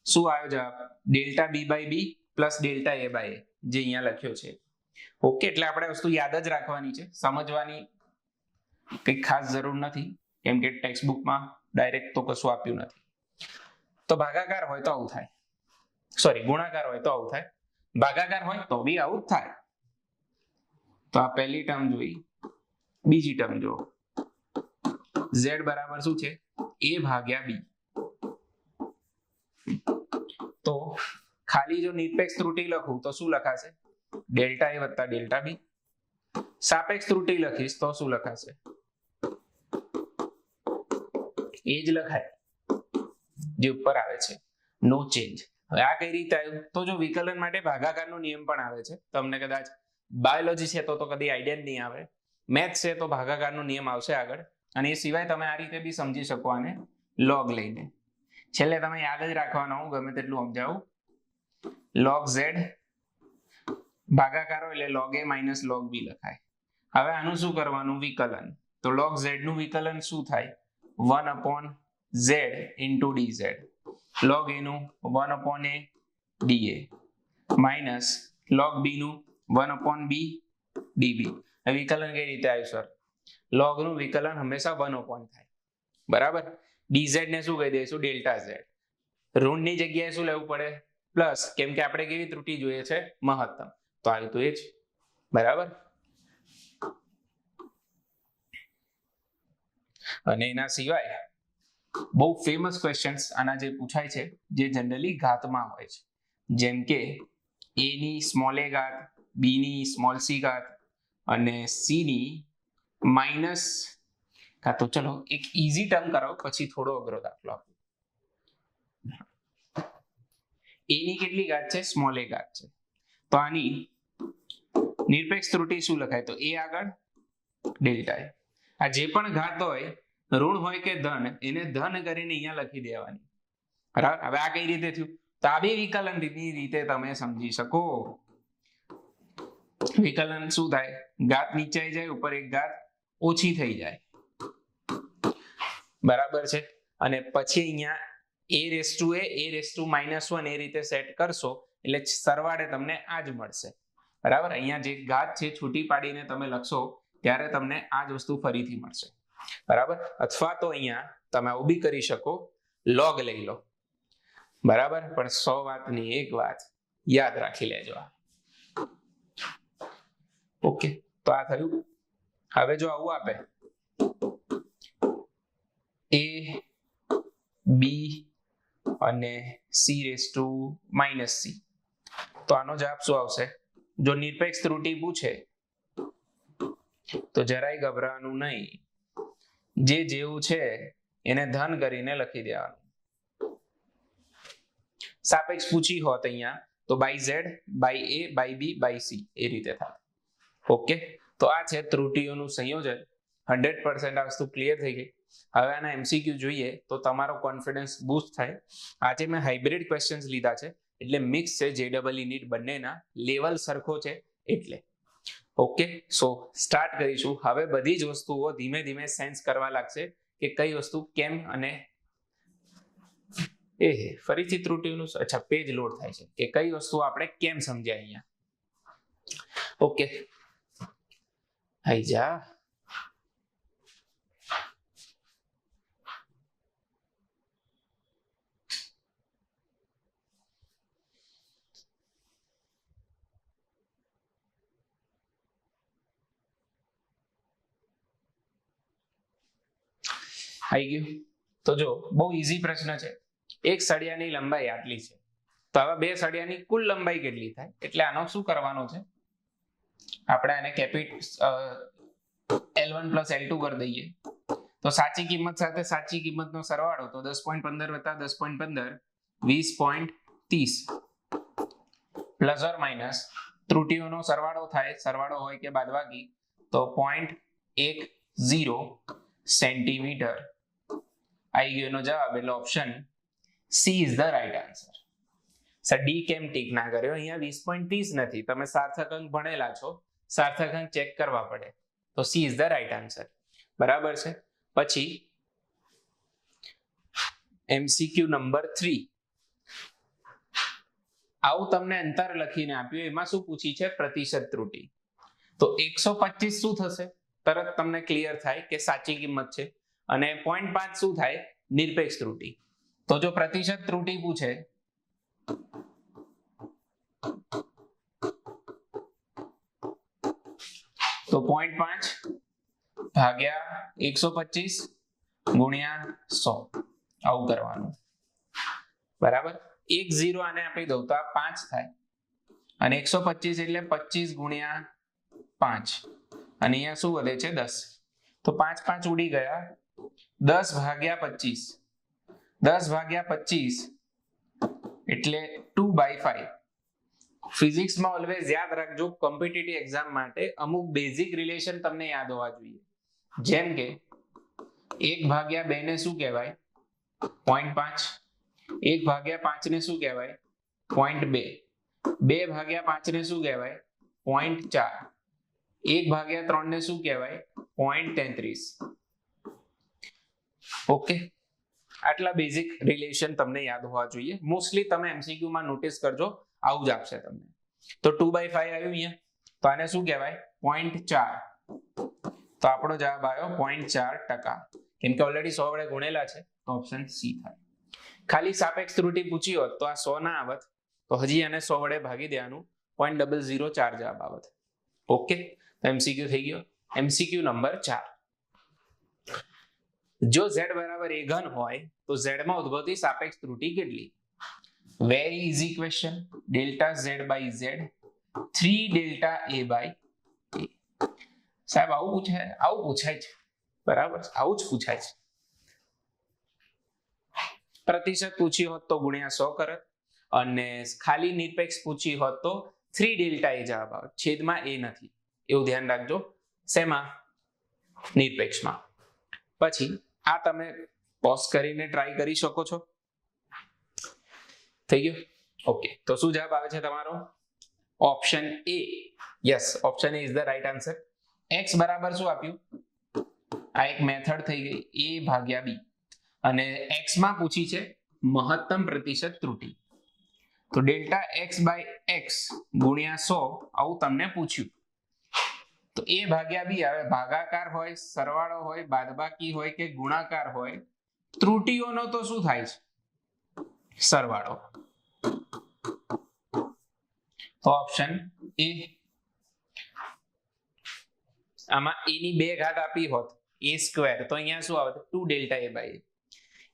શું આવ્યો જવાબ delta b by b plus delta a by a, જે અહીંયા લખ્યો છે. ઓકે, એટલે આપણે વસ્તુ યાદ જ રાખવાની છે, સમજવાની કંઈ ખાસ જરૂર નથી, કેમ કે ટેક્સ્ટ બુકમાં ડાયરેક્ટ તો કશું આપ્યું નથી. તો ભાગાકાર હોય તો આવું થાય, સોરી ગુણાકાર હોય તો આવું થાય, ભાગાકાર હોય તો બી આવું જ થાય. તો આ પહેલી ટર્મ જોઈ, બીજી ટર્મ જો z બરાબર શું છે a ભાગ્યા b. તો ખાલી જો નિરપેક્ષ ત્રુટી લખું તો શું લખાશે ડેલ્ટા a વત્તા ડેલ્ટા b. સાપેક્ષ ત્રુટી લખીશ તો શું લખાશે એ જ લખાય જે ઉપર આવે છે, નો ચેન્જ. હવે આ કઈ રીતે આવ્યું, તો જો વિકલન માટે ભાગાકારનો નિયમ પણ આવે છે, તમને કદાચ બાયોલોજી છે તો કદી આઈડિયા નહીં આવે, મેથ્સ છે તો ભાગાકારનો નિયમ આવશે આગળ. અને એ સિવાય તમે આ રીતે બી સમજી શકો આને લોગ લઈને. છેલ્લે તમે યાદ જ રાખવાનો, હું ગમે તેટલું સમજાવું, log z ભાગાકારો એટલે log a minus log b લખાય. હવે આનું શું કરવાનું વિકલન, તો log z નું વિકલન શું થાય 1/z into dz, log a નું 1/a dA minus log b નું 1/b db. હવે વિકલન કઈ રીતે આવ્યું સર, log નું વિકલન હંમેશા 1/, થાય, બરાબર. dz ને શું કહી દઈશું ડેલ્ટા z, ઋણની જગ્યાએ શું લેવું પડે પ્લસ, કેમ કે આપણે કેવી ત્રુટી જોઈએ છે મહત્તમ, તો આવ્યું તો એ જ, બરાબર. અને એના સિવાય બહુ ફેમસ ક્વેશ્ચન્સ આના જે પૂછાય છે, જે જનરલી ઘાતમાં હોય છે, જેમ કે a ની સ્મોલ a ઘાત, b ની સ્મોલ c ઘાત અને c ની માઇનસ, કા તો ચલો એક ઈઝી ટર્મ કરાવો પછી થોડો અઘરો દાખલો આપો. a ની કેટલી ઘાત છે સ્મોલ a ઘાત છે, તો આની નિરપેક્ષ ત્રુટી શું લખાય, તો a આગળ ડેલ્ટા a. આ જે પણ ઘાત હોય ઋણ હોય કે ધન, એને ધન કરીને અહીંયા લખી દેવાની, બરાબર. હવે આ કઈ રીતે થયું, તો આ બી વિકલન રીતે તમે સમજી શકો. વિકલન શું થાય, ઘાત નીચે આવી જાય, ઉપર એક ઘાત ઓછી થઈ જાય, બરાબર છે. અને પછી અહીંયા a-1 એ રીતે સેટ કરશો એટલે સરવાળે તમને આ જ મળશે. બરાબર, અહીંયા જે ઘાત છે છૂટી પાડીને તમે લખશો ત્યારે તમને આ જ વસ્તુ ફરીથી મળશે. બરાબર, અથવા તો અહીંયા તમે આવું બી કરી શકો, લોગ લઈ લો. બરાબર, પણ 100 વાતની એક વાત યાદ રાખી લેજો. ઓકે, તો આ થયું. હવે જો આવું આપે a b અને c⁻⁻c, તો આનો જવાબ શું આવશે? જો નિરપેક્ષ ત્રુટિ પૂછે તો જરાય ગભરાવાનું નહીં, જે જેવું છે એને ધન કરીને લખી દેવાનું. સાપેક્ષ પૂછી હોત અહીંયા તો by z, by a, by b, by c એ રીતે થાય. ઓકે, તો આ છે ત્રુટિઓનું સંયોજન. 100% આ વસ્તુ ક્લિયર થઈ ગઈ. હવે આના MCQ જોઈએ તો તમારો કોન્ફિડન્સ બૂસ્ટ થાય. આજે મેં હાઇબ્રિડ ક્વેશ્ચન્સ લીધા છે એટલે મિક્સ છે, JEE નીટ બંનેના લેવલ સરખો છે એટલે. ઓકે, સો સ્ટાર્ટ કરીશું. હવે બધી જ વસ્તુઓ ધીમે ધીમે સેન્સ કરવા લાગશે કે કઈ વસ્તુ કેમ, અને ફરીથી ત્રુટિઓનું પેજ લોડ થાય છે કે કઈ વસ્તુ આપણે કેમ સમજ્યા અહીંયા. ઓકે, આઈ જા. આવી ગયું. તો જો બહુ ઈઝી પ્રશ્ન છે. એક સળિયાની લંબાઈ આટલી છે, તો હવે બે સળિયાની કુલ લંબાઈ કેટલી થાય? એટલે આનો શું કરવાનો છે, આપણે આને L1 + L2 કરી દઈએ. તો સાચી કિંમત સાથે સાચી કિંમતનો સરવાળો તો 10.15 + 10.15 20.30 પ્લસ ઓર માઇનસ ત્રુટિઓનો સરવાળો થાય, સરવાળો હોય કે બાદબાકી, તો 0.10 સેન્ટીમીટર. આવી ગયો એનો જવાબ, એટલે option she is the right answer. Sir D કેમ ટીક ના કર્યો? અહીંયા 20.30 નથી, તમે સાર્થક અંક ભણેલા છો, સાર્થક અંક ચેક કરવા પડે. તો she is the right answer. બરાબર છે. પછી MCQ નંબર 3. આવું તમને અંતર લખીને આપ્યું, એમાં શું પૂછી છે? પ્રતિશત ત્રુટિ. તો 125 શું થશે? તરત તમને ક્લિયર થાય કે સાચી કિંમત છે. અને 0.5 શું થાય? નિરપેક્ષ ત્રુટિ. તો જો પ્રતિશત ત્રુટિ પૂછે તો 0.5 ભાગ્યા 125 ગુણ્યા 100 આવું કરવાનું. બરાબર, 10 આને આપી દઉં તો આ 5 થાય, અને 125 એટલે 25 ગુણ્યા 5, અને અહીંયા શું વધે છે? 10. તો 5 5 ઉડી ગયા, 10 ભાગ્યા 25, 10 ભાગ્યા 25 એટલે 2/5. ફિઝિક્સમાં ઓલવેઝ યાદ રાખજો, કોમ્પિટિટિવ એક્ઝામ માટે અમુક બેઝિક રિલેશન તમને યાદ હોવા જોઈએ. જેમ કે 1/2 ને શું કહેવાય? 0.5. 1/5 ને શું કહેવાય? 0.2. 2/5 ને શું કહેવાય? 0.4. 1/3 ને શું કહેવાય? 0.33. ઓકે, આટલા બેઝિક રિલેશન તમને યાદ હોવા જોઈએ. મોસ્ટલી તમે MCQ માં નોટિસ કરજો, આવું જ આપશે તમને. તો 2/5 આવ્યું અહીંયા, તો આને શું કહેવાય? 0.4. તો આપણો જવાબ આવ્યો 0.4%. કેમ કે ઓલરેડી 100 વડે ગુણેલા છે, તો ઓપ્શન સી થાય. ખાલી સાપેક્ષ ત્રુટિ પૂછી હોત તો આ 100 ના આવત, તો હજી આને 100 વડે ભાગી દેવાનું, 0.004 જવાબ આવત. ઓકે, તો MCQ થઈ ગયો. MCQ number 4. જો z બરાબર a ઘન હોય તો z માં ઉદ્ભવતી સાપેક્ષ ત્રુટિ કેટલી? Very easy question. Delta z by z 3 delta a by a. સાહેબ આવું પૂછાય છે. બરાબર, આવું જ પૂછાય છે. પ્રતિશત પૂછી હોત તો ગુણ્યા 100 કરત, અને ખાલી નિરપેક્ષ પૂછી હોત તો 3 ડેલ્ટા a જવાબ આવે. છેદમાં a નથી, એવું ધ્યાન રાખજો. શેમાં? નિરપેક્ષમાં. પછી આ તમે પોઝ કરીને ટ્રાય કરી શકો છો. થઈ ગયું? ઓકે, તો શું જવાબ આવે છે તમારો? Option A. Yes, option A is the right answer. x બરાબર શું આપ્યું? આ એક મેથડ થઈ ગઈ, a ભાગ્યા b, અને x માં પૂછી છે મહત્તમ પ્રતિશત ત્રુટી. તો ડેલ્ટા એક્સ બાય એક્સ ગુણ્યા 100 આવું તમને પૂછ્યું. તો એ ભાગ્યા બી આવે, ભાગાકાર હોય, સરવાળો હોય, બાદબાકી હોય કે ગુણાકાર હોય, ત્રુટીઓનો તો શું થાય છે? સરવાળો. તો ઓપ્શન એ. આમાં a ની 2 ઘાત આપી હોત a સ્ક્વેર, તો અહીંયા શું આવત? 2 delta a by a.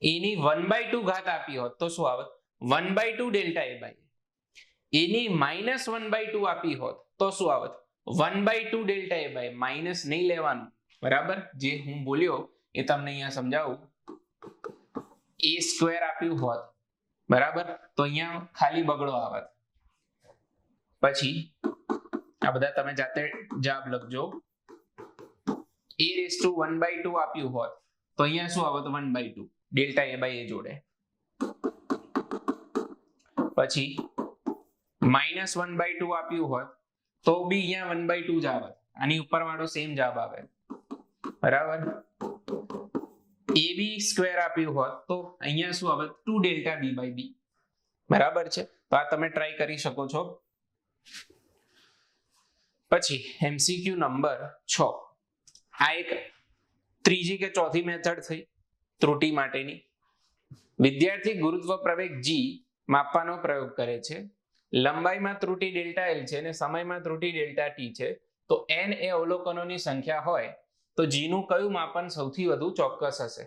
a ની 1/2 ઘાત આપી હોત તો શું આવત? 1/2 delta a by a. a ની -1/2 આપી હોત તો શું આવત? 1/2 ડેલ્ટા a બાય માઇનસ નહીં લેવાનું, બરાબર? જે હું બોલ્યો એ તમને અહીંયા સમજાવું. a સ્ક્વેર આપ્યું હોત, બરાબર, તો અહીંયા ખાલી બગડો આવત. પછી આ બધા તમે જાતે જવાબ લખજો. a રેઝ ટુ 1/2 આપ્યું હોત તો અહીંયા શું આવત? 1/2 ડેલ્ટા a બાય a જોડે. પછી -1/2 આપ્યું હોત તો બી અહીંયા 1/2 જ આવત. આની ઉપર વાળો સેમ જવાબ આવે, બરાબર? ab સ્ક્વેર આપ્યું હોત તો અહીંયા શું આવત? 2 ડેલ્ટા b બાય b, બરાબર છે? તો આ તમે ટ્રાય કરી શકો છો. પછી MCQ નંબર 6. આ એક ત્રીજી કે ચોથી મેથડ થઈ ત્રુટી માટેની. વિદ્યાર્થી ગુરુત્વ પ્રવેગ g માપવાનો પ્રયોગ કરે છે. લંબાઈમાં ત્રુટી ડેલ્ટા l છે અને સમયમાં ત્રુટી ડેલ્ટા t છે. તો n એ અવલોકનોની સંખ્યા હોય તો g નું કયું માપન સૌથી વધુ ચોક્કસ હશે?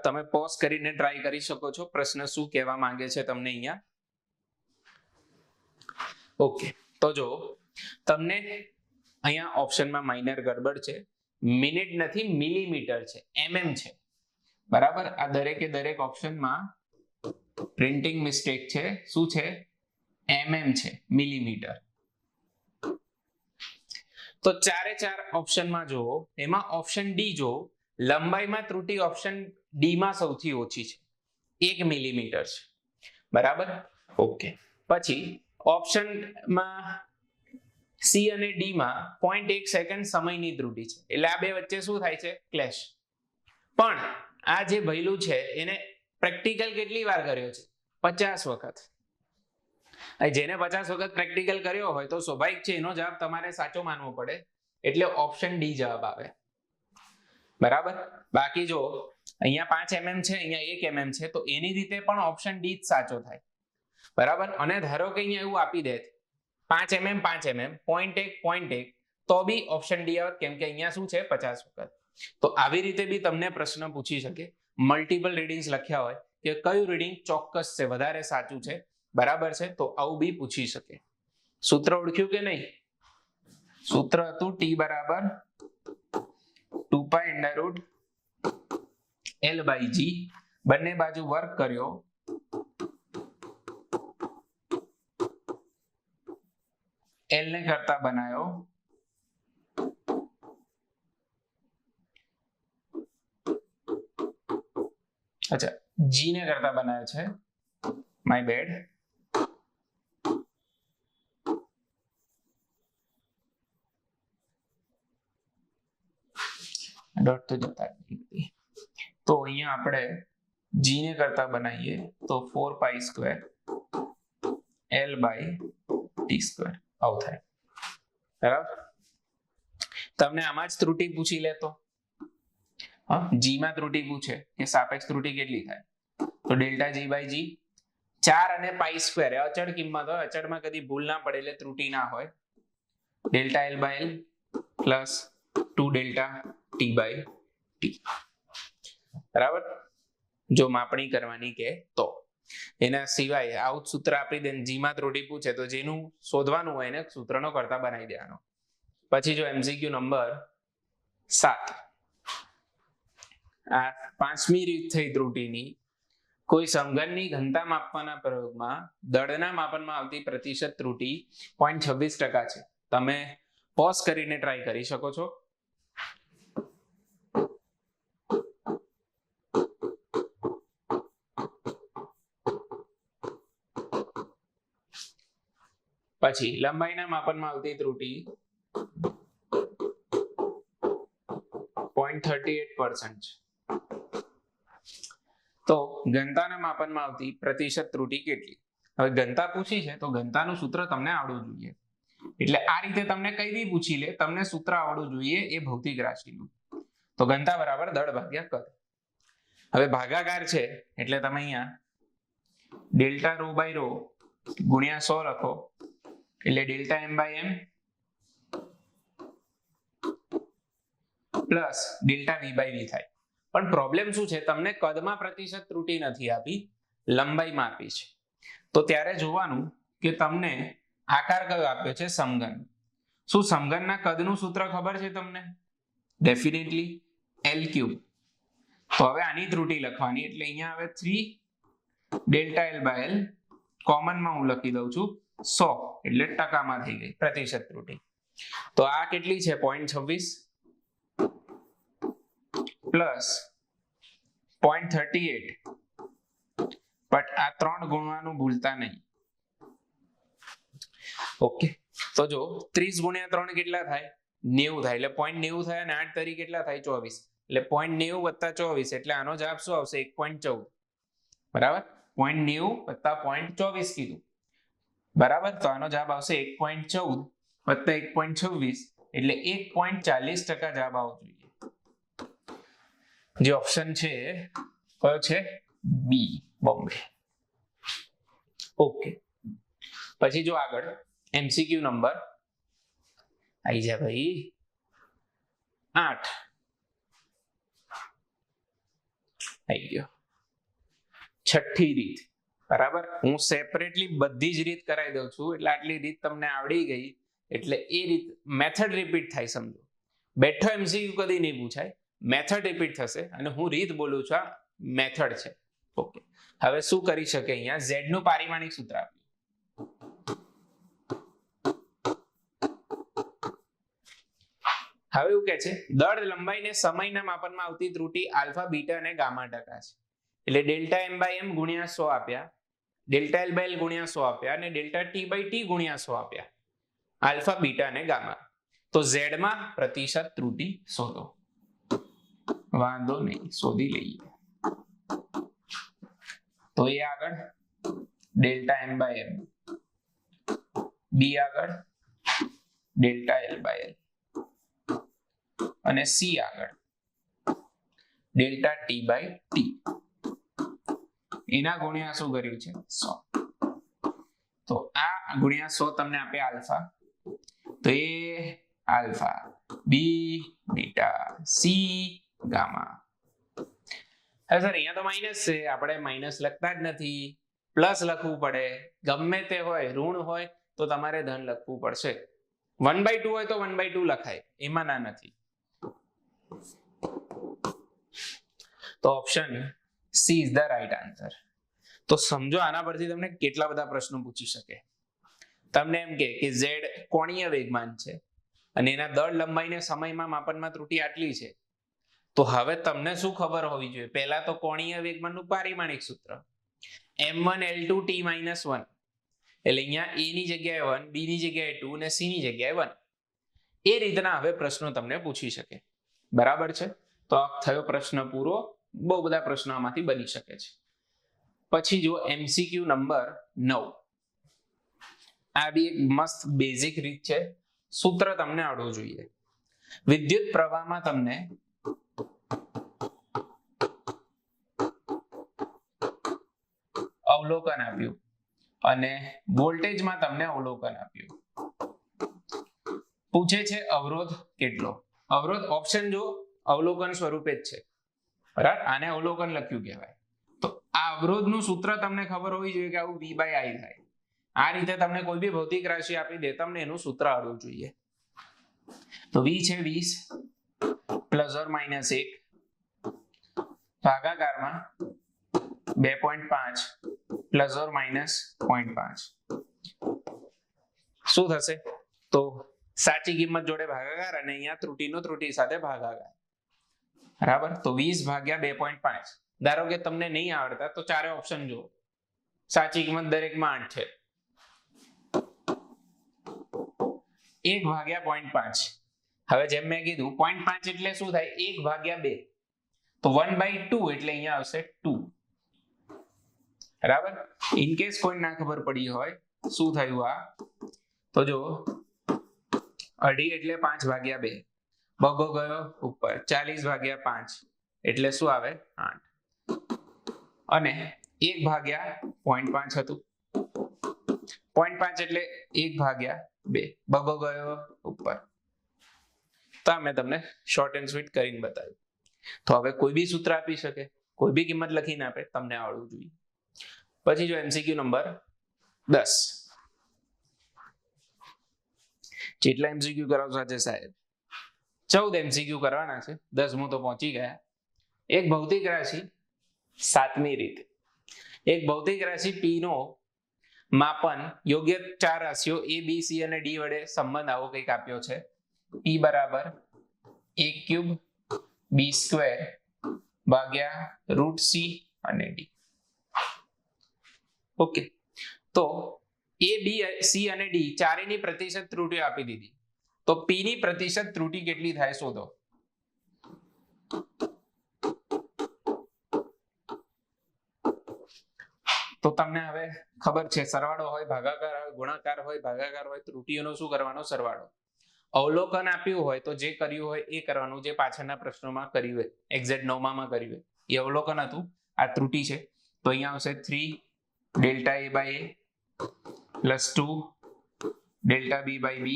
તમે પોઝ કરીને ટ્રાય કરી શકો છો. પ્રશ્ન શું કહેવા માંગે છે તમને અહીંયા. ઓકે, તો જો તમને અહીંયા ઓપ્શનમાં માઇનર ગડબડ છે. મિનિટ નથી, મિલીમીટર છે, mm છે, બરાબર? આ દરેકે દરેક ઓપ્શનમાં પ્રિન્ટિંગ મિસ્ટેક છે. શું છે? mm છે, મિલીમીટર. તો ચારે ચાર ઓપ્શનમાં જો, એમાં ઓપ્શન ડી જો, લંબાઈમાં ત્રુટી ઓપ્શન ડી માં સૌથી ઓછી છે, 1 મિલીમીટર છે, બરાબર? ઓકે. પછી ઓપ્શનમાં સી અને ડી માં 0.1 સેકન્ડ સમયની ત્રુટી છે. એટલે આ બે વચ્ચે શું થાય છે? ક્લેશ. પણ આ જે ભયલું છે એને પ્રેક્ટિકલ કેટલી વાર કર્યો છે? 50 વખત. જેને 50 વખત પ્રેક્ટિકલ કર્યો હોય તો સ્વાભાવિક છે એનો જવાબ તમારે સાચો માનવો પડે. એટલે ઓપ્શન ડી જવાબ આવે, બરાબર? બાકી જો અહીંયા 5 mm છે, અહીંયા 1 mm છે, તો એની રીતે પણ ઓપ્શન ડી જ સાચો થાય, બરાબર? અને ધારો કે અહીંયા એવું આપી દે 5 mm 5 mm 0.1 તો બી ઓપ્શન ડી આવત, કેમ કે અહીંયા શું છે? 50 વખત. તો આવી રીતે બી તમને પ્રશ્ન પૂછી શકે. મલ્ટિપલ રીડિંગ્સ લખ્યા હોય કે કયું રીડિંગ ચોક્કસ છે, વધારે સાચું છે, બરાબર છે? તો આવું બી પૂછી શકે. સૂત્ર ઓળખ્યું કે નહીં? સૂત્ર હતું t બરાબર 2 pi under root l by g. બંને બાજુ વર્ક કર્યો, l ને કરતા બનાવ્યો, અચ્છા g ને કરતા બનાવ્યો છે, માય બેડ. ડોટ તો જતા તો અહીંયા આપણે g ને કરતા બનાવીએ તો 4 pi square l by t square આવું થાય, બરાબર? તમને આમાં જ ત્રુટી પૂછી લેતો, g માં ત્રુટી પૂછે કે સાપેક્ષ ત્રુટી કેટલી થાય, તો ડેલ્ટા g બાય g. 4 અને પાઈ સ્ક્વેર એ અચળ કિંમત હોય, અચળમાં કદી ભૂલ ના પડે એટલે ત્રુટી ના હોય. Delta l by l plus 2 delta t by t, બરાબર? જો માપણી કરવાની કે તો એના સિવાય આવું સૂત્ર આપી દે, g માં ત્રુટી પૂછે તો જેનું શોધવાનું હોય એને સૂત્રનો કરતા બનાવી દેવાનો. પછી જો MCQ નંબર 7. આ પાંચમી રીત થઈ ત્રુટીની. કોઈ સમઘનની ઘનતા માપવાના પ્રયોગમાં દળના માપનમાં આવતી પ્રતિશત ત્રુટી 0.26% છે. તમે પોઝ કરીને ટ્રાય કરી શકો છો. પછી લંબાઈના માપનમાં આવતી ત્રુટી 0.38% છે. તો ઘનતાના માપનમાં આવતી પ્રતિશત ત્રુટી કેટલી? હવે ઘનતા પૂછી છે તો ઘનતાનું સૂત્ર તમને આવડવું જોઈએ. એટલે આ રીતે તમને કઈ બી પૂછી લે, તમને સૂત્ર આવડવું જોઈએ એ ભૌતિક રાશિનું. તો ઘનતા બરાબર દળ ભાગ્યા કદ. હવે ભાગાકાર છે એટલે તમે અહીંયા ડેલ્ટા રો બાય રો ગુણ્યા 100 લખો એટલે delta m by m plus delta v by v થાય. પણ પ્રોબ્લેમ શું છે, તમને કદમાં પ્રતિશત ત્રુટી નથી આપી, લંબાઈમાં આપી છે. તો ત્યારે જોવાનું કે તમને આકાર કયો આપ્યો છે, સમઘન. શું સમઘનના કદનું સૂત્ર ખબર છે તમને? Definitely L3. તો હવે આની ત્રુટી લખવાની એટલે અહીંયા આવે 3 ડેલ્ટા L બાય L, કોમનમાં હું લખી દઉં છું 100 એટલે ટકામાં થઈ ગઈ પ્રતિશત ત્રુટી. તો આ કેટલી છે 0.26 પ્લસ 0.38, બટ આ 3 ગુણવાનું ભૂલતા નહીં. ઓકે, તો જો 30 ગુણ્યા 3 કેટલા થાય? 90 થાય. એટલે 0.90 થાય અને 8 તરી કેટલા થાય? 24. એટલે 0.90 વત્તા 24 એટલે આનો જવાબ શું આવશે? 1.14. બરાબર, 0.90 વત્તા 0.24 કીધું. બરાબર, તો આનો જવાબ આવશે 1.14 વત્તા 1.26 એટલે 1.40% જવાબ આવવો જોઈએ. જે ઓપ્શન છે કયો છે? બી, બોમ્બે. ઓકે, પછી જો આગળ એમસીક્યુ નંબર આવી જાય ભાઈ 8 આવી ગયો. છઠ્ઠી રીત. બરાબર, હું સેપરેટલી બધી જ રીત કરાવી દઉં છું એટલે આટલી રીત તમને આવડી ગઈ એટલે એ રીત મેથડ રિપીટ થાય. સમજો, બેઠો એમસીક્યુ કદી નહીં પૂછાય, મેથડ રિપીટ થશે અને હું રીત બોલું છું, આ મેથડ છે. ઓકે, હવે શું કરી શકે? અહીંયા z નું પારિમાણિક સૂત્ર આપ્યું. હવે એવું કે છે દળ લંબાઈને સમયના માપનમાં આવતી ત્રુટી આલ્ફા, બીટા અને ગામા ટકા છે. એટલે ડેલ્ટા m બાય m ગુણ્યા 100 આપ્યા, ડેલ્ટા l બાય l ગુણ્યા 100 આપ્યા અને ડેલ્ટા t બાય t ગુણ્યા 100 આપ્યા, આલ્ફા, બીટા અને ગામા. તો z માં પ્રતિશત ત્રુટી શોધો. વાંધો નહીં, શોધી લઈએ. તો એ આગળ ડેલ્ટા m બાય m, બી આગળ ડેલ્ટા l બાય l અને સી આગળ ડેલ્ટા ટી બાય ટી. એના ગુણ્યા શું કર્યું છે? 100. તો આ ગુણ્યા 100 તમને આપે આલ્ફા, તો એ આલ્ફા, બી બીટા, સી ગામા. હવે સર અહીંયા તો માઇનસ છે, આપણે માઇનસ લખતા જ નથી, પ્લસ લખવું પડે. ગમે તે હોય, ઋણ હોય તો તમારે ધન લખવું પડશે. 1/2 હોય તો 1/2 લખાય, એમાં ના નથી. તો option she is the right answer. તો સમજો આના પરથી તમને કેટલા બધા પ્રશ્નો પૂછી શકે. તમને એમ કે z કોણીય વેગમાન છે અને એના દળ લંબાઈને સમયમાં માપનમાં ત્રુટી આટલી છે. તો હવે તમને શું ખબર હોવી જોઈએ? પહેલા તો કોણીય વેગમાનનું પારિમાણિક સૂત્ર m1 l2 t - 1. એટલે અહીંયા a ની જગ્યાએ 1, b ની જગ્યાએ 2 અને c ની જગ્યાએ 1. એ રીતના હવે પ્રશ્નો તમને પૂછી શકે. બરાબર છે, તો આ થયો પ્રશ્ન પૂરો. બહુ બધા પ્રશ્નો આમાંથી બની શકે છે. પછી જો MCQ નંબર 9. આ બી એક મસ્ત બેઝિક રીત છે, સૂત્ર તમને આવડવું જોઈએ. વિદ્યુત પ્રવાહમાં તમને અવલોકન આપ્યું અને વોલ્ટેજમાં તમને અવલોકન આપ્યું. પૂછે છે અવરોધ કેટલો? અવરોધ ઓપ્શન જો અવલોકન સ્વરૂપે જ છે. બરાબર, આને અવલોકન લખ્યું કહેવાય. તો આ અવરોધનું સૂત્ર તમને ખબર હોવી જોઈએ કે આવું V/I થાય. આ રીતે તમને કોઈ બી ભૌતિક રાશિ આપી દે, તમને એનું સૂત્ર આવડવું જોઈએ. તો V છે 20 plus or minus 1 ભાગાકારમાં 2.5 plus or minus 0.5. શું થશે? તો સાચી કિંમત જોડે ભાગાકાર અને અહીંયા ત્રુટીનો ત્રુટી સાથે ભાગાકાર. બરાબર, તો 20 ભાગ્યા 2.5. ધારો કે તમને નહીં આવડતા તો ચારે ઓપ્શન જુઓ, સાચી કિંમત દરેકમાં 8 છે. 1 ભાગ્યા 0.5. હવે જેમ મેં કીધું 0.5 એટલે શું થાય? 1 ભાગ્યા 2, તો 1/2 એટલે અહીંયા આવશે 2. બરાબર. ઇન કેસ કોઈ ના ખબર પડી હોય શું થયું આ, તો જો 2.5 એટલે 5 ભાગ્યા 2, બગો ગયો ઉપર 40 ભાગ્યા 5 એટલે શું આવે 8, અને 1 ભાગ્યા 0.5 હતું, 0.5 એટલે 1 ભાગ્યા 2, બગો ગયો ઉપર. તો મેં તમને શોર્ટ એન્ડ સ્વીટ કરીને બતાવ્યું. તો હવે કોઈ બી સૂત્ર આપી શકે, કોઈ બી કિંમત લખીને આપે, તમને આવડવું જોઈએ. પછી જો એમસીક્યુ નંબર 10. જેટલા એમસીક્યુ કરાવશો આજે સાહેબ? 14 એમસીક્યુ કરવાના છે, 10મું તો પહોંચી ગયા. એક ભૌતિક રાશિ 7મી રીત. એક ભૌતિક રાશિ P નો માપન યોગ્ય 4 રાશિઓ A, B, C અને D વડે સંબંધ આવો કંઈક આપ્યો છે. P બરાબર A³ B² ભાગ્યા √C અને D. ઓકે, તો A, B, C અને D ચારેયની પ્રતિશત ત્રુટીઓ આપી દીધી. તો P ની પ્રતિશત ત્રુટી કેટલી થાય શોધો. તો તમને હવે ખબર છે, સરવાળો હોય, ભાગાકાર હોય, ગુણાકાર હોય, ભાગાકાર હોય, ત્રુટીઓનો શું કરવાનો? સરવાળો. અવલોકન આપ્યું હોય તો જે કર્યું હોય એ કરવાનું, જે પાછળના પ્રશ્નોમાં કર્યું હોય, એક્ઝેક્ટ 9માં કર્યું હોય એ અવલોકન હતું. આ ત્રુટી છે, તો અહીંયા આવશે 3 delta A by A plus 2 delta B by B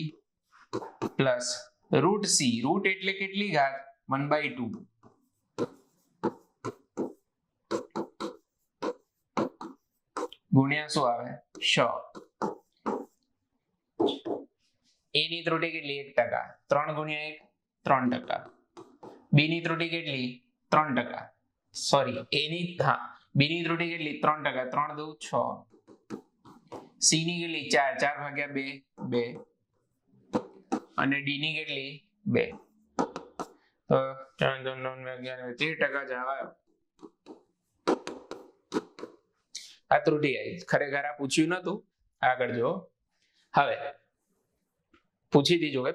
plus √C. Root એટલે કેટલી ઘાત? 1/2 ગુણ્યા શું આવે? 6. A ની ત્રુટી કેટલી? 1%. 3 ગુણ્યા 1 3%. B ની ત્રુટી કેટલી? 3%. સોરી, B ની ત્રુટી કેટલી? 3%. 3 દુ 6. C ની કેટલી? 4. 4 ભાગ્યા 2 2. અને D ની કેટલી? 2. તો 13% જવાબ આવ્યો. આ ત્રુટી આવી. ખરેખર આ પૂછ્યું નતું, આગળ જો. હવે પૂછી દીધું,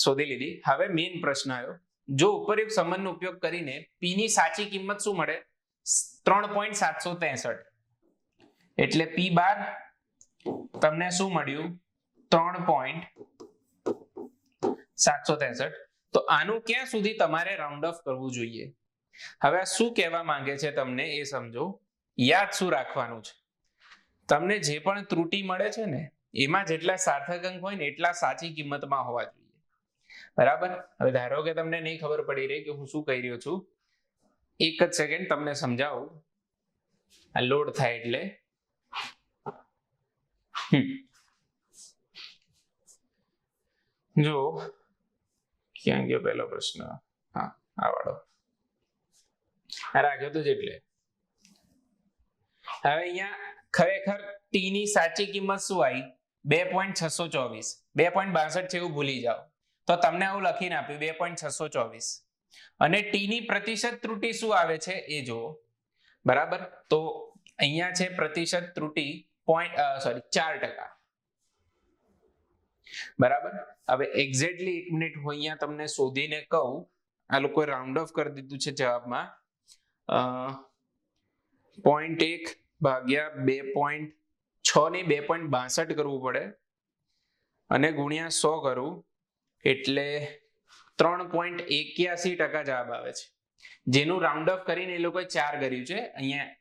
શોધી લીધી. હવે મેઇન પ્રશ્ન આવ્યો, જો ઉપરયુક્ત સંબંધનો ઉપયોગ કરીને P ની સાચી કિંમત શું મળે? 3.763. એટલે P બાર તમને શું મળ્યું? 3.763. તો આનું ક્યાં સુધી તમારે રાઉન્ડ ઓફ કરવું જોઈએ? હવે આ શું કહેવા માંગે છે તમને એ સમજો. યાદ શું રાખવાનું છે? તમને જે પણ ત્રુટી મળે છે ને, એમાં જેટલા સાર્થક અંક હોય ને એટલા સાચી કિંમતમાં હોવા જોઈએ. બરાબર. હવે ધારો કે તમને નહીં ખબર પડી રહી કે હું શું કહી રહ્યો છું, એક જ સેકન્ડ તમને સમજાવું. આ લોડ થાય એટલે જો ક્યાં ગયો પહેલો પ્રશ્ન? હા, આ વાળો રાખ્યો તો. એટલે હવે અહીંયા ખરેખર T ની સાચી કિંમત શું આવી? 2.624. 2.62 છે એવું ભૂલી જાઓ તો તમને આવું લખીને આપ્યું 2.624. અને T ની પ્રતિશત ત્રુટી શું આવે છે એ જુઓ. બરાબર. તો અહીંયા છે પ્રતિશત ત્રુટી 4%. બરાબર. હવે એક્ઝેક્ટલી 1 મિનિટ હું અહીંયા તમને શોધીને કહું. આ લોકોએ રાઉન્ડ ઓફ કરી દીધું છે જવાબમાં. 0.1 ભાગ્યા 2.6 ની 2.62 કરવું પડે અને ગુણ્યા 100 કરવું એટલે 3.81% જવાબ આવે છે. જેનું રાઉન્ડ ઓફ કરીને એ લોકોએ 4 કર્યું છે, અહીંયા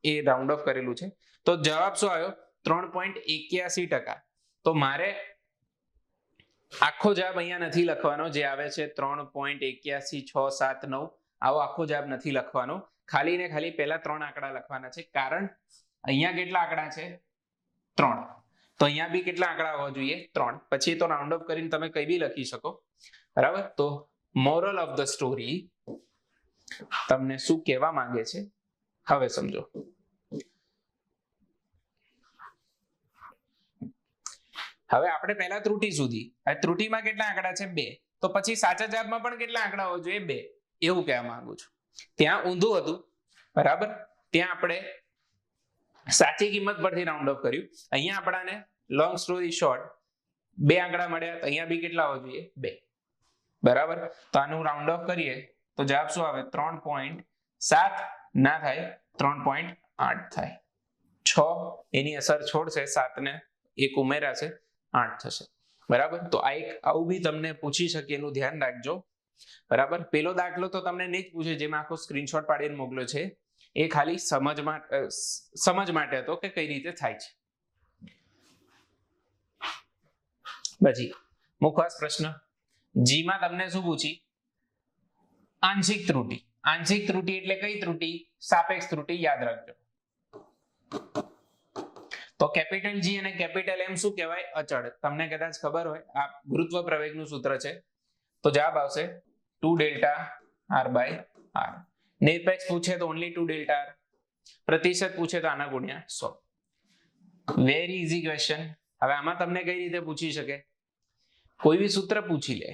એ રાઉન્ડ ઓફ કરેલું છે. તો જવાબ શું આવ્યો? 3.81%. તો મારે આખો જવાબ અહીંયા નથી લખવાનો, જે આવે છે 3.81679. આવો આખો જવાબ નથી લખવાનો. ખાલી ને ખાલી પહેલા 3 આંકડા લખવાના છે. કારણ અહીંયા કેટલા આંકડા છે? 3. તો અહીંયા બી કેટલા આંકડા હોવા જોઈએ? 3. પછી તો રાઉન્ડ ઓફ કરીને તમે કઈ બી લખી શકો. બરાબર. તો મોરલ ઓફ ધ સ્ટોરી તમને શું કહેવા માંગે છે હવે સમજો. હવે આપણે પહેલા ત્રુટી સુધી, હવે ત્રુટીમાં કેટલા આંકડા છે? 2. તો પછી સાચા જવાબમાં પણ કેટલા આંકડા હોવા જોઈએ? 2. એવું કહેવા માંગુ છું. ત્યાં ઊંધું હતું. બરાબર. ત્યાં આપણે સાચી કિંમત પરથી રાઉન્ડ ઓફ કર્યું. અહીંયા આપણાને લોંગ સ્ટોરી શોર્ટ 2 આંકડા મળ્યા, તો અહીંયા બી કેટલા હોવા જોઈએ? 2. બરાબર. તો આનું રાઉન્ડ ઓફ કરીએ તો જવાબ શું આવે? 3.7 ના થાય, 3.8 થાય. 6 એની અસર છોડશે, 7 ને 1 ઉમેરાશે, 8 થશે. બરાબર, તો આ એક આવું બી તમને પૂછી શકે, એનું ધ્યાન રાખજો. બરાબર, પેલો દાખલો તો તમને નહીં જ પૂછે, જેમાં આખો સ્ક્રીનશોટ પાડીને મોકલ્યો છે, એ ખાલી સમજ માટે હતો કે કઈ રીતે થાય છે. પછી મુખવાસ પ્રશ્ન જીમાં તમને શું પૂછી? આંશિક ત્રુટિ. આંશિક ત્રુટિ એટલે કઈ ત્રુટિ? સાપેક્ષ ત્રુટિ, યાદ રાખજો. તો કેપિટલ જી અને કેપિટલ એમ શું કહેવાય? અચળ. તમને કદાચ ખબર હોય, આ ગુરુત્વ પ્રવેગનું સૂત્ર છે. તો જવાબ આવશે 2 ડેલ્ટા r બાય r. નિરપેક્ષ પૂછે તો ઓનલી 2 ડેલ્ટા r. પ્રતિશત પૂછે તો આના ગુણ્યા 100. Very easy question. હવે આમાં તમને કઈ રીતે પૂછી શકે? કોઈ બી સૂત્ર પૂછી લે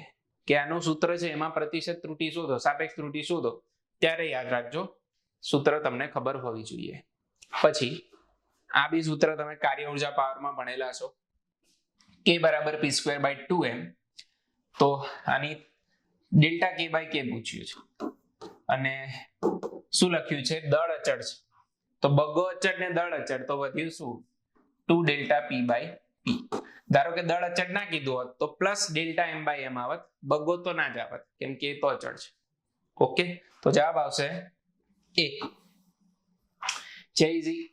કે આનું સૂત્ર છે, એમાં પ્રતિશત ત્રુટિ શોધો, સાપેક્ષ ત્રુટિ શોધો, ત્યારે યાદ રાખજો સૂત્ર તમને ખબર હોવી જોઈએ. પછી આ બી સૂત્ર તમે કાર્ય ઉર્જા પાવરમાં ભણેલા છો, k બરાબર p²/2m. તો આની ડેલ્ટા k બાય k પૂછ્યું છે, અને શું લખ્યું છે? દળ અચળ છે. તો બગો અચળ ને દળ અચળ, તો વધ્યું શું? 2 ડેલ્ટા p/p. ધારો કે દળ અચળ ના કીધું હોત તો પ્લસ ડેલ્ટા m/m આવત, બગો તો ના જ આવત, કેમ કે એ તો અચળ છે. ઓકે, તો જવાબ આવશે 1. છે ઈઝી.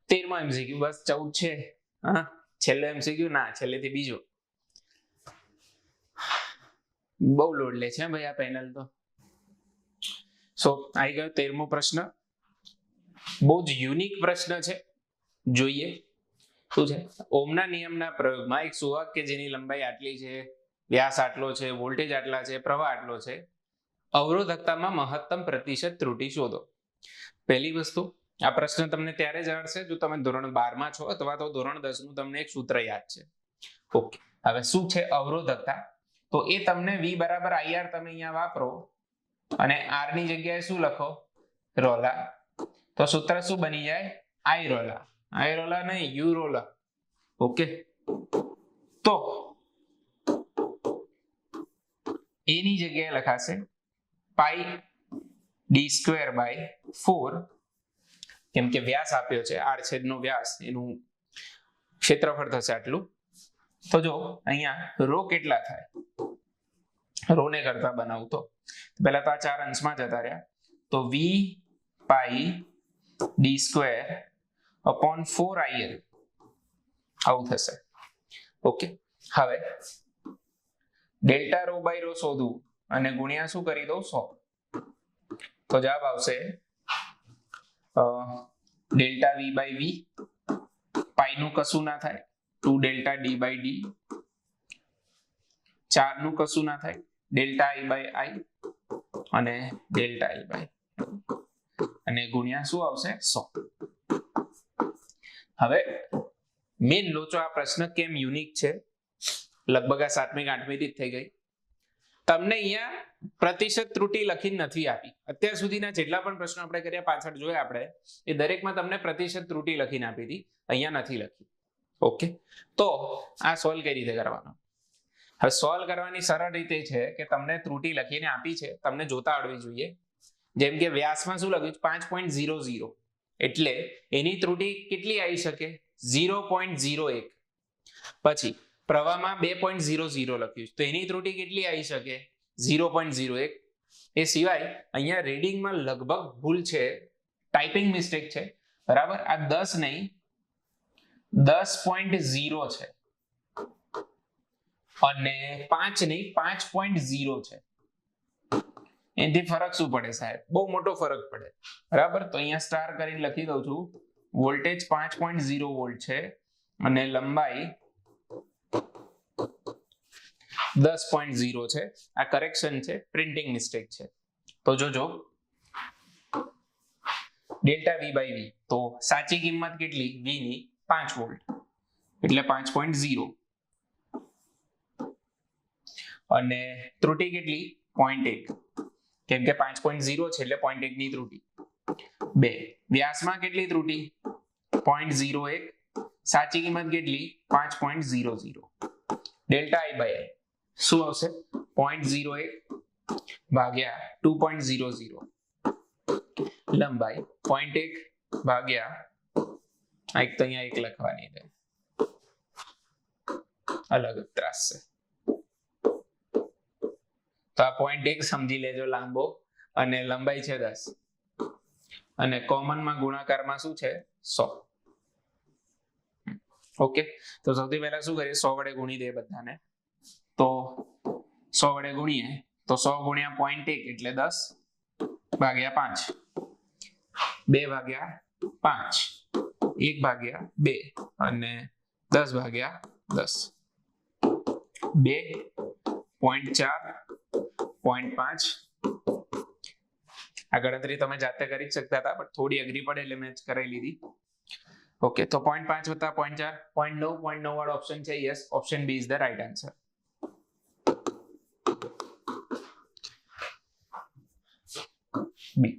13મો MCQ, બસ 14 છે. હા, છેલ્લો MCQ ના, છેલ્લેથી બીજો. બહુ લોડ લે છે ભાઈ આ પેનલ તો. સો આવી ગયો 13મો પ્રશ્ન. બહુ જ યુનિક પ્રશ્ન છે, જોઈએ શું છે. ઓમના નિયમના પ્રયોગમાં એક સુવાહક કે જેની લંબાઈ આટલી છે, વ્યાસ આટલો છે, વોલ્ટેજ આટલા છે, પ્રવાહ આટલો છે, અવરોધકતામાં મહત્તમ પ્રતિશત ત્રુટિ શોધો. પહેલી વસ્તુ, આ પ્રશ્ન તમને ત્યારે જ આવડશે જો તમે ધોરણ 12માં છો અથવા તો ધોરણ 10નું તમને એક સૂત્ર યાદ છે. ઓકે, હવે શું છે અવરોધકતા? તો એ તમને V બરાબર IR તમે અહીંયા વાપરો અને R ની જગ્યાએ શું લખો? રોલા. તો સૂત્ર શું બની જાય? I રોલા. I રોલા નહીં, U રોલા. ઓકે, તો એની જગ્યાએ લખાશે પાઈ d²/4, કેમ કે વ્યાસ આપ્યો છે, r છેદનો વ્યાસ, એનું ક્ષેત્રફળ થશે આટલું. તો જો અહીંયા રો કેટલા થાય? રો ને કરતા બનાવું તો પહેલા તો આ 4 અંશમાં જતા રહ્યા, તો v પાઈ d²/4IL આવું થશે. ઓકે, હવે ડેલ્ટા રો બાય રો શોધવું અને ગુણ્યા શું કરી દઉં? 100. તો જવાબ આવશે ડેલ્ટા v/v, પાઈ નું કશું ના થાય, 2 ડેલ્ટા d/d, 4 નું કશું ના થાય, ડેલ્ટા i/i અને ડેલ્ટા i/i, અને ગુણ્યા શું આવશે? 100. હવે મેન લોચો આ પ્રશ્ન કેમ યુનિક છે, લગભગ આ 7મી કે 8મી રીત થઈ ગઈ. તમને અહીંયા પ્રતિશત ત્રુટિ લખીને નથી આપી. અત્યાર સુધીના જેટલા પણ પ્રશ્નો આપણે કર્યા, પાછળ જોયા આપણે, એ દરેકમાં તમને પ્રતિશત ત્રુટિ લખીને આપી હતી, અહીંયા નથી લખી. ઓકે, તો આ સોલ્વ કઈ રીતે કરવાનો? હવે સોલ્વ કરવાની સરળ રીતે છે કે તમને ત્રુટિ લખીને આપી છે, તમને જોતા આવડવી જોઈએ. જેમ કે વ્યાસમાં શું લખ્યું? 5.00, એટલે એની ત્રુટિ કેટલી આવી શકે? 0.01. પછી પ્રવાહમાં 2.00 લખ્યું, તો એની ત્રુટિ કેટલી આવી શકે? 0.01. એ સિવાય અહીંયા રીડિંગમાં લગભગ ભૂલ છે, ટાઈપિંગ મિસ્ટેક છે. બરાબર, આ 10 નહીં 10.0 છે, અને 5 નહીં 5.0 છે. એનાથી ફરક શું પડે સાહેબ? બહુ મોટો ફરક પડે. બરાબર, તો અહીંયા સ્ટાર કરીને લખી દઉં છું. વોલ્ટેજ 5.0 વોલ્ટ છે અને લંબાઈ 10.0 છે. આ કરેક્શન છે, પ્રિન્ટિંગ મિસ્ટેક છે. તો જોજો ડેલ્ટા v/v, તો સાચી કિંમત કેટલી? v ની 5 વોલ્ટ, એટલે 5.0, અને ત્રુટિ કેટલી? 0.1, કેમ કે 5.0 છે એટલે 0.1 ની ત્રુટિ. 2 વ્યાસમાં કેટલી ત્રુટિ? 0.01, સાચી કિંમત કેટલી? 5.00. ડેલ્ટા i/i શું આવશે? 0.01 ભાગ્યા 2.00, લંબાઈ 0.1 ભાગ્યા એક તો અહીંયા એક લખવાની છે, અલગ ત્રાસ છે. તો આ પોઈન્ટ 1 સમજી લેજો લાંબો, અને લંબાઈ છે 10, અને કોમનમાં ગુણાકારમાં શું છે 100. ઓકે, તો સૌથી પહેલા શું કરીએ, 100 વડે ગુણી દે બધાને. તો 100 વડે ગુણીએ તો 100 ગુણ્યા 0.1 એટલે 10 ભાગ્યા 5, 2 ભાગ્યા 5, 1 ભાગ્યા 2 અને 10 ભાગ્યા 10. 2, 0.4, 0.5. આ ગણતરી તમે જાતે કરી શકતા હતા, પણ થોડી અઘરી પડે એટલે મેં જ કરાવી લીધી. ઓકે, તો 0.5 વત્તા 0.4, 0.9. 0.9 વાળો ઓપ્શન છે. Yes, option B is the right answer. B.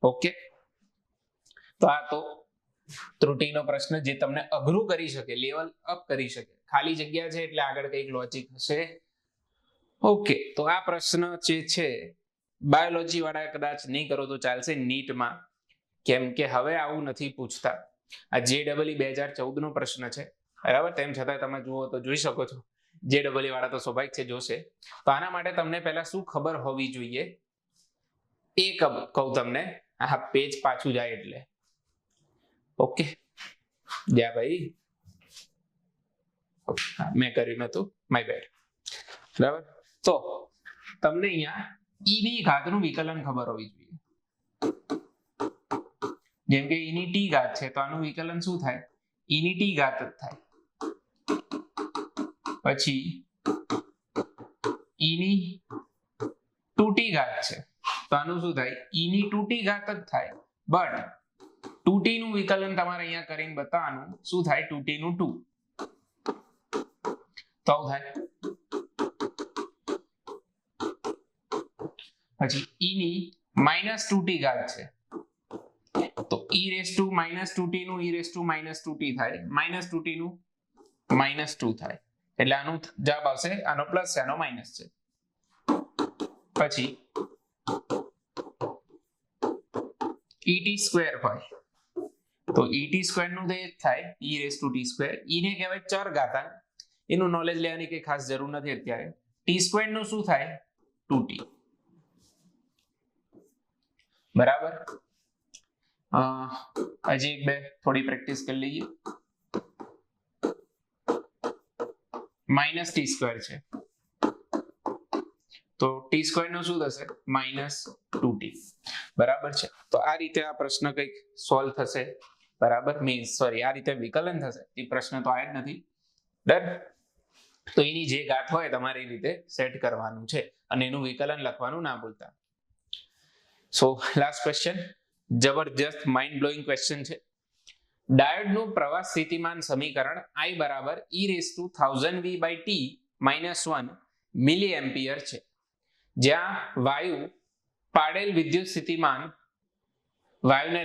Okay, તો આ તો ત્રુટીનો પ્રશ્ન જે તમને અઘરું કરી શકે, લેવલ અપ કરી શકે. ખાલી જગ્યા છે એટલે આગળ કંઈક લોજિક હશે. ઓકે, તો આ પ્રશ્ન જે છે બાયોલોજી વાળા કદાચ નહીં કરો તો ચાલશે નીટમાં, કેમ કે હવે આવું નથી પૂછતા. આ JEE 2014 નો પ્રશ્ન છે, બરાબર. તેમ છતાં તમે જુઓ તો જોઈ શકો છો, JEE વાળા તો સ્વાભાવિક છે જોશે. તો આના માટે તમને પહેલા શું ખબર હોવી જોઈએ એ કહું તમને, આ પેજ પાછું જાય એટલે. ઓકે, જા ભાઈ, મેં કર્યું નતું, માય બેડ. બરાબર, તો તમને અહીંયા ઈ ની ઘાતનું વિકલન ખબર હોવી જોઈએ. જેમ કે ઈ ની ટી ઘાત છે તો આનું વિકલન શું થાય, ઈ ની ટી ઘાત જ થાય. પછી ઈ ની 2t ઘાત છે તો આનું શું થાય, ઈ ની 2t ઘાત જ થાય. બટ 2t નું વિકલન તમારે અહીંયા કરીને બતાવવાનું, શું થાય 2t નું 2, તો આવું થાય. પછી ઈ ની -2t ઘાત છે તો e−2t નું e−2t થાય, -2t નું -2 થાય. એટલે આનું જવાબ આવશે, આનો પ્લસ છે આનો માઇનસ છે. પછી et² હોય તો et² નું તો એ જ થાય e⁻t². e ને કહેવાય ચર ઘાતાંક, એનું નોલેજ લેવાની કઈ ખાસ જરૂર નથી અત્યારે. t² નું શું થાય 2t, બરાબર. હજી એક બે થોડી પ્રેક્ટિસ કરી લઈએ. -t² છે તો t² નું શું થશે -2t, બરાબર છે. તો આ રીતે આ પ્રશ્ન કંઈક સોલ્વ થશે, બરાબર. સોરી, આ રીતે વિકલન થશે. એ પ્રશ્ન તો આયા જ નથી. ડન. તો એની જે ઘાત હોય તમારે એ રીતે સેટ કરવાનું છે અને એનું વિકલન લખવાનું ના ભૂલતા. સો લાસ્ટ ક્વેશ્ચન, જબરજસ્ત માઇન્ડ બ્લોઈંગ ક્વેશ્ચન છે. ડાયોડનું પ્રવાહ સ્થિતિમાન સમીકરણ I બરાબર e⁻1000V/t -1 મિલીએમ્પિયર છે, જ્યાં વાયુને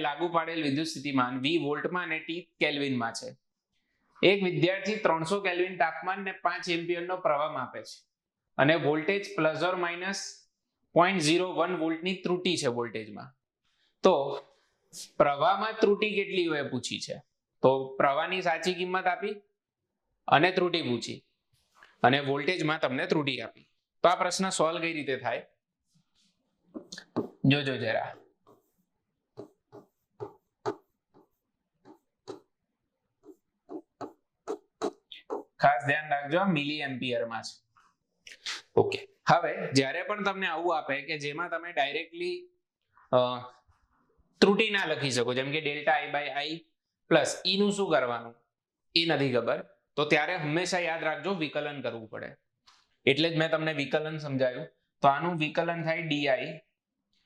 લાગુ પાડેલ વિદ્યુત સ્થિતિમાન V વોલ્ટમાં અને T કેલ્વિનમાં છે. એક વિદ્યાર્થી 300 કેલ્વિન તાપમાન ને 5 એમ્પિયરનો પ્રવાહ માપે છે અને વોલ્ટેજ ±0.01 વોલ્ટની ત્રુટિ છે વોલ્ટેજમાં. તો પ્રવાહમાં ત્રુટિ કેટલી હોય પૂછી છે. તો પ્રવાહની સાચી કિંમત આપી અને ત્રુટિ પૂછી અને વોલ્ટેજમાં તમને ત્રુટિ આપી. તો આ પ્રશ્ન સોલ્વ કઈ રીતે થાય જોજો જરા. ખાસ ધ્યાન રાખજો, મિલી એમ્પિયરમાં છે. ઓકે, હવે જ્યારે પણ તમને આવું આપે કે જેમાં તમે ડાયરેક્ટલી ત્રુટિ ના લખી શકો, જેમ કે ΔI/I પ્લસ ઈ નું શું કરવાનું એ નથી ખબર, તો ત્યારે હંમેશા યાદ રાખજો વિકલન કરવું પડે. એટલે જ મેં તમને વિકલન સમજાવ્યું. તો આનું વિકલન થાય DI.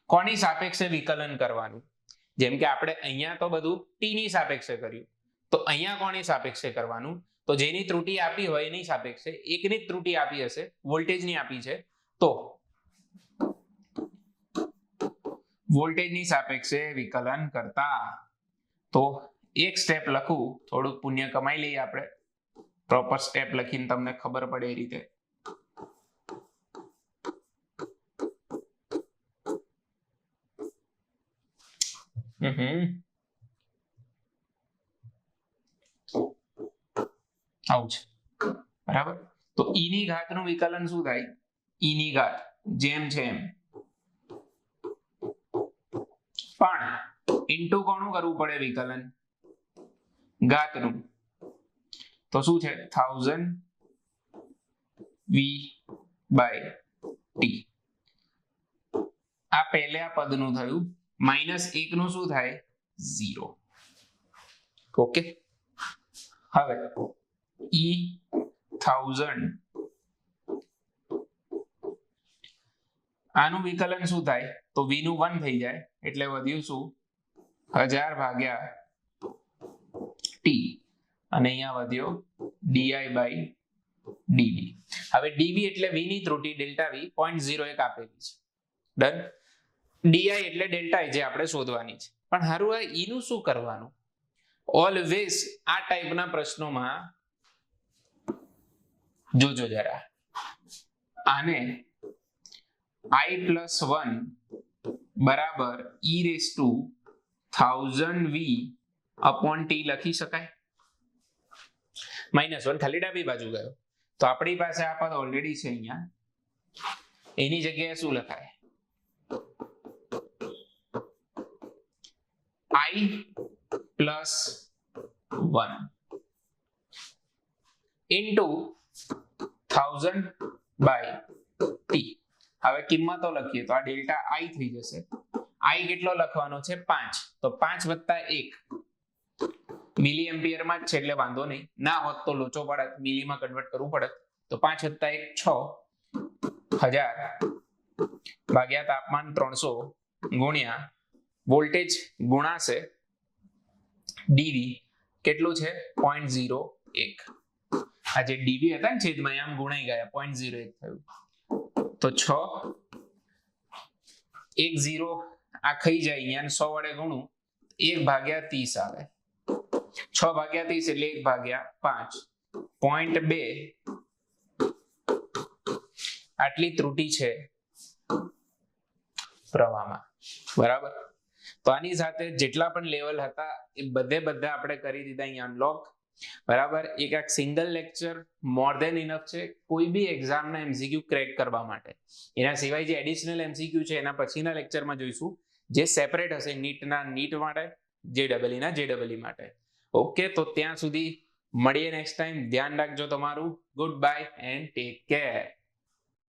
કોની સાપેક્ષે વિકલન કરવાનું, જેમ કે આપણે અહીંયા તો બધું t ની સાપેક્ષે કર્યું, તો અહીંયા કોની સાપેક્ષે કરવાનું, તો જેની ત્રુટિ આપી હોય એની સાપેક્ષે. એકની જ ત્રુટિ આપી હશે, વોલ્ટેજની આપી છે તો વોલ્ટેજની સાપેક્ષે વિકલન કરતા. તો એક સ્ટેપ લખું, થોડુંક પુણ્ય કમાઈ લઈએ આપણે, પ્રોપર સ્ટેપ લખીને તમને ખબર પડે એ રીતે. આવું છે બરાબર. તો ઈ ની ઘાતનું વિકલન શું થાય? ઈ ની ઘાત જેમ છે એમ, પણ ઇન્ટુ કોનું કરવું પડે વિકલન? ઘાતનું. તો શું છે? 1000 v by t. આ પહેલા પદનું થયું, -1 નું શું થાય? 0. ઓકે. હવે e 1000 આનું વિકલન શું થાય? તો v નું 1 થઈ જાય એટલે વધ્યું શું? 1000 ભાગ્યા t અને અહીંયા વધ્યો di by dv. હવે dv એટલે v ની ત્રુટી ડેલ્ટા v 0.01 આપેલી છે. ડન. di એટલે ડેલ્ટા i જે આપણે શોધવાની છે. પણ હારું આ e નું શું કરવાનું? ઓલવેઝ આ ટાઈપના પ્રશ્નોમાં જોજો જરા, આને i+1 બરાબર e⁻1000v upon t લખી શકાય. -1 ખાલી ડાબી બાજુ ગયો તો આપણી પાસે આ પદ ઓલરેડી છે અહીંયા, એની જગ્યાએ શું લખાય? i+1 into 1000 by t. હવે કિંમતો લખીએ તો આ ડેલ્ટા i થઈ જશે. i કેટલો લખવાનો છે? 5. તો 5 + 1 મિલી એમ્પિયર માં જ છે એટલે વાંધો નહીં, ના હોત તો લોચો પડત, મિલીમાં કન્વર્ટ કરવું પડત. તો 5 + 1 6, 1000 ભાગ્યા તાપમાન 300 ગુણ્યા વોલ્ટેજ ગુણાશે dv કેટલું છે? 0.01. આ જે dv હતા ને છેદમાં આમ ગુણાઈ ગયા, 0.01 થયું. તો 6 1 0 આ ખાઈ જાય અહીંયા, 100 વડે ગુણું 1/30 આવે. 6/30 એટલે 1/5. 0.2 આટલી ત્રુટી છે પ્રવાહમાં. બરાબર. તો આની સાથે જેટલા પણ લેવલ હતા એ બધા આપણે કરી દીધા અહીંયા અનલોક. બરાબર. એક single lecture more than enough છે કોઈ બી એક્ઝામના એમસીક્યુ ક્રેક કરવા માટે. એના સિવાય જે એડિશનલ એમસીક્યુ છે એના પછીના લેક્ચરમાં જોઈશું, જે સેપરેટ હશે નીટના નીટ માટે, જેડબલઈ ના જેડબલઈ માટે. ઓકે. તો ત્યાં સુધી મળીએ નેક્સ્ટ ટાઈમ. ધ્યાન રાખજો તમારું. Good bye and take care.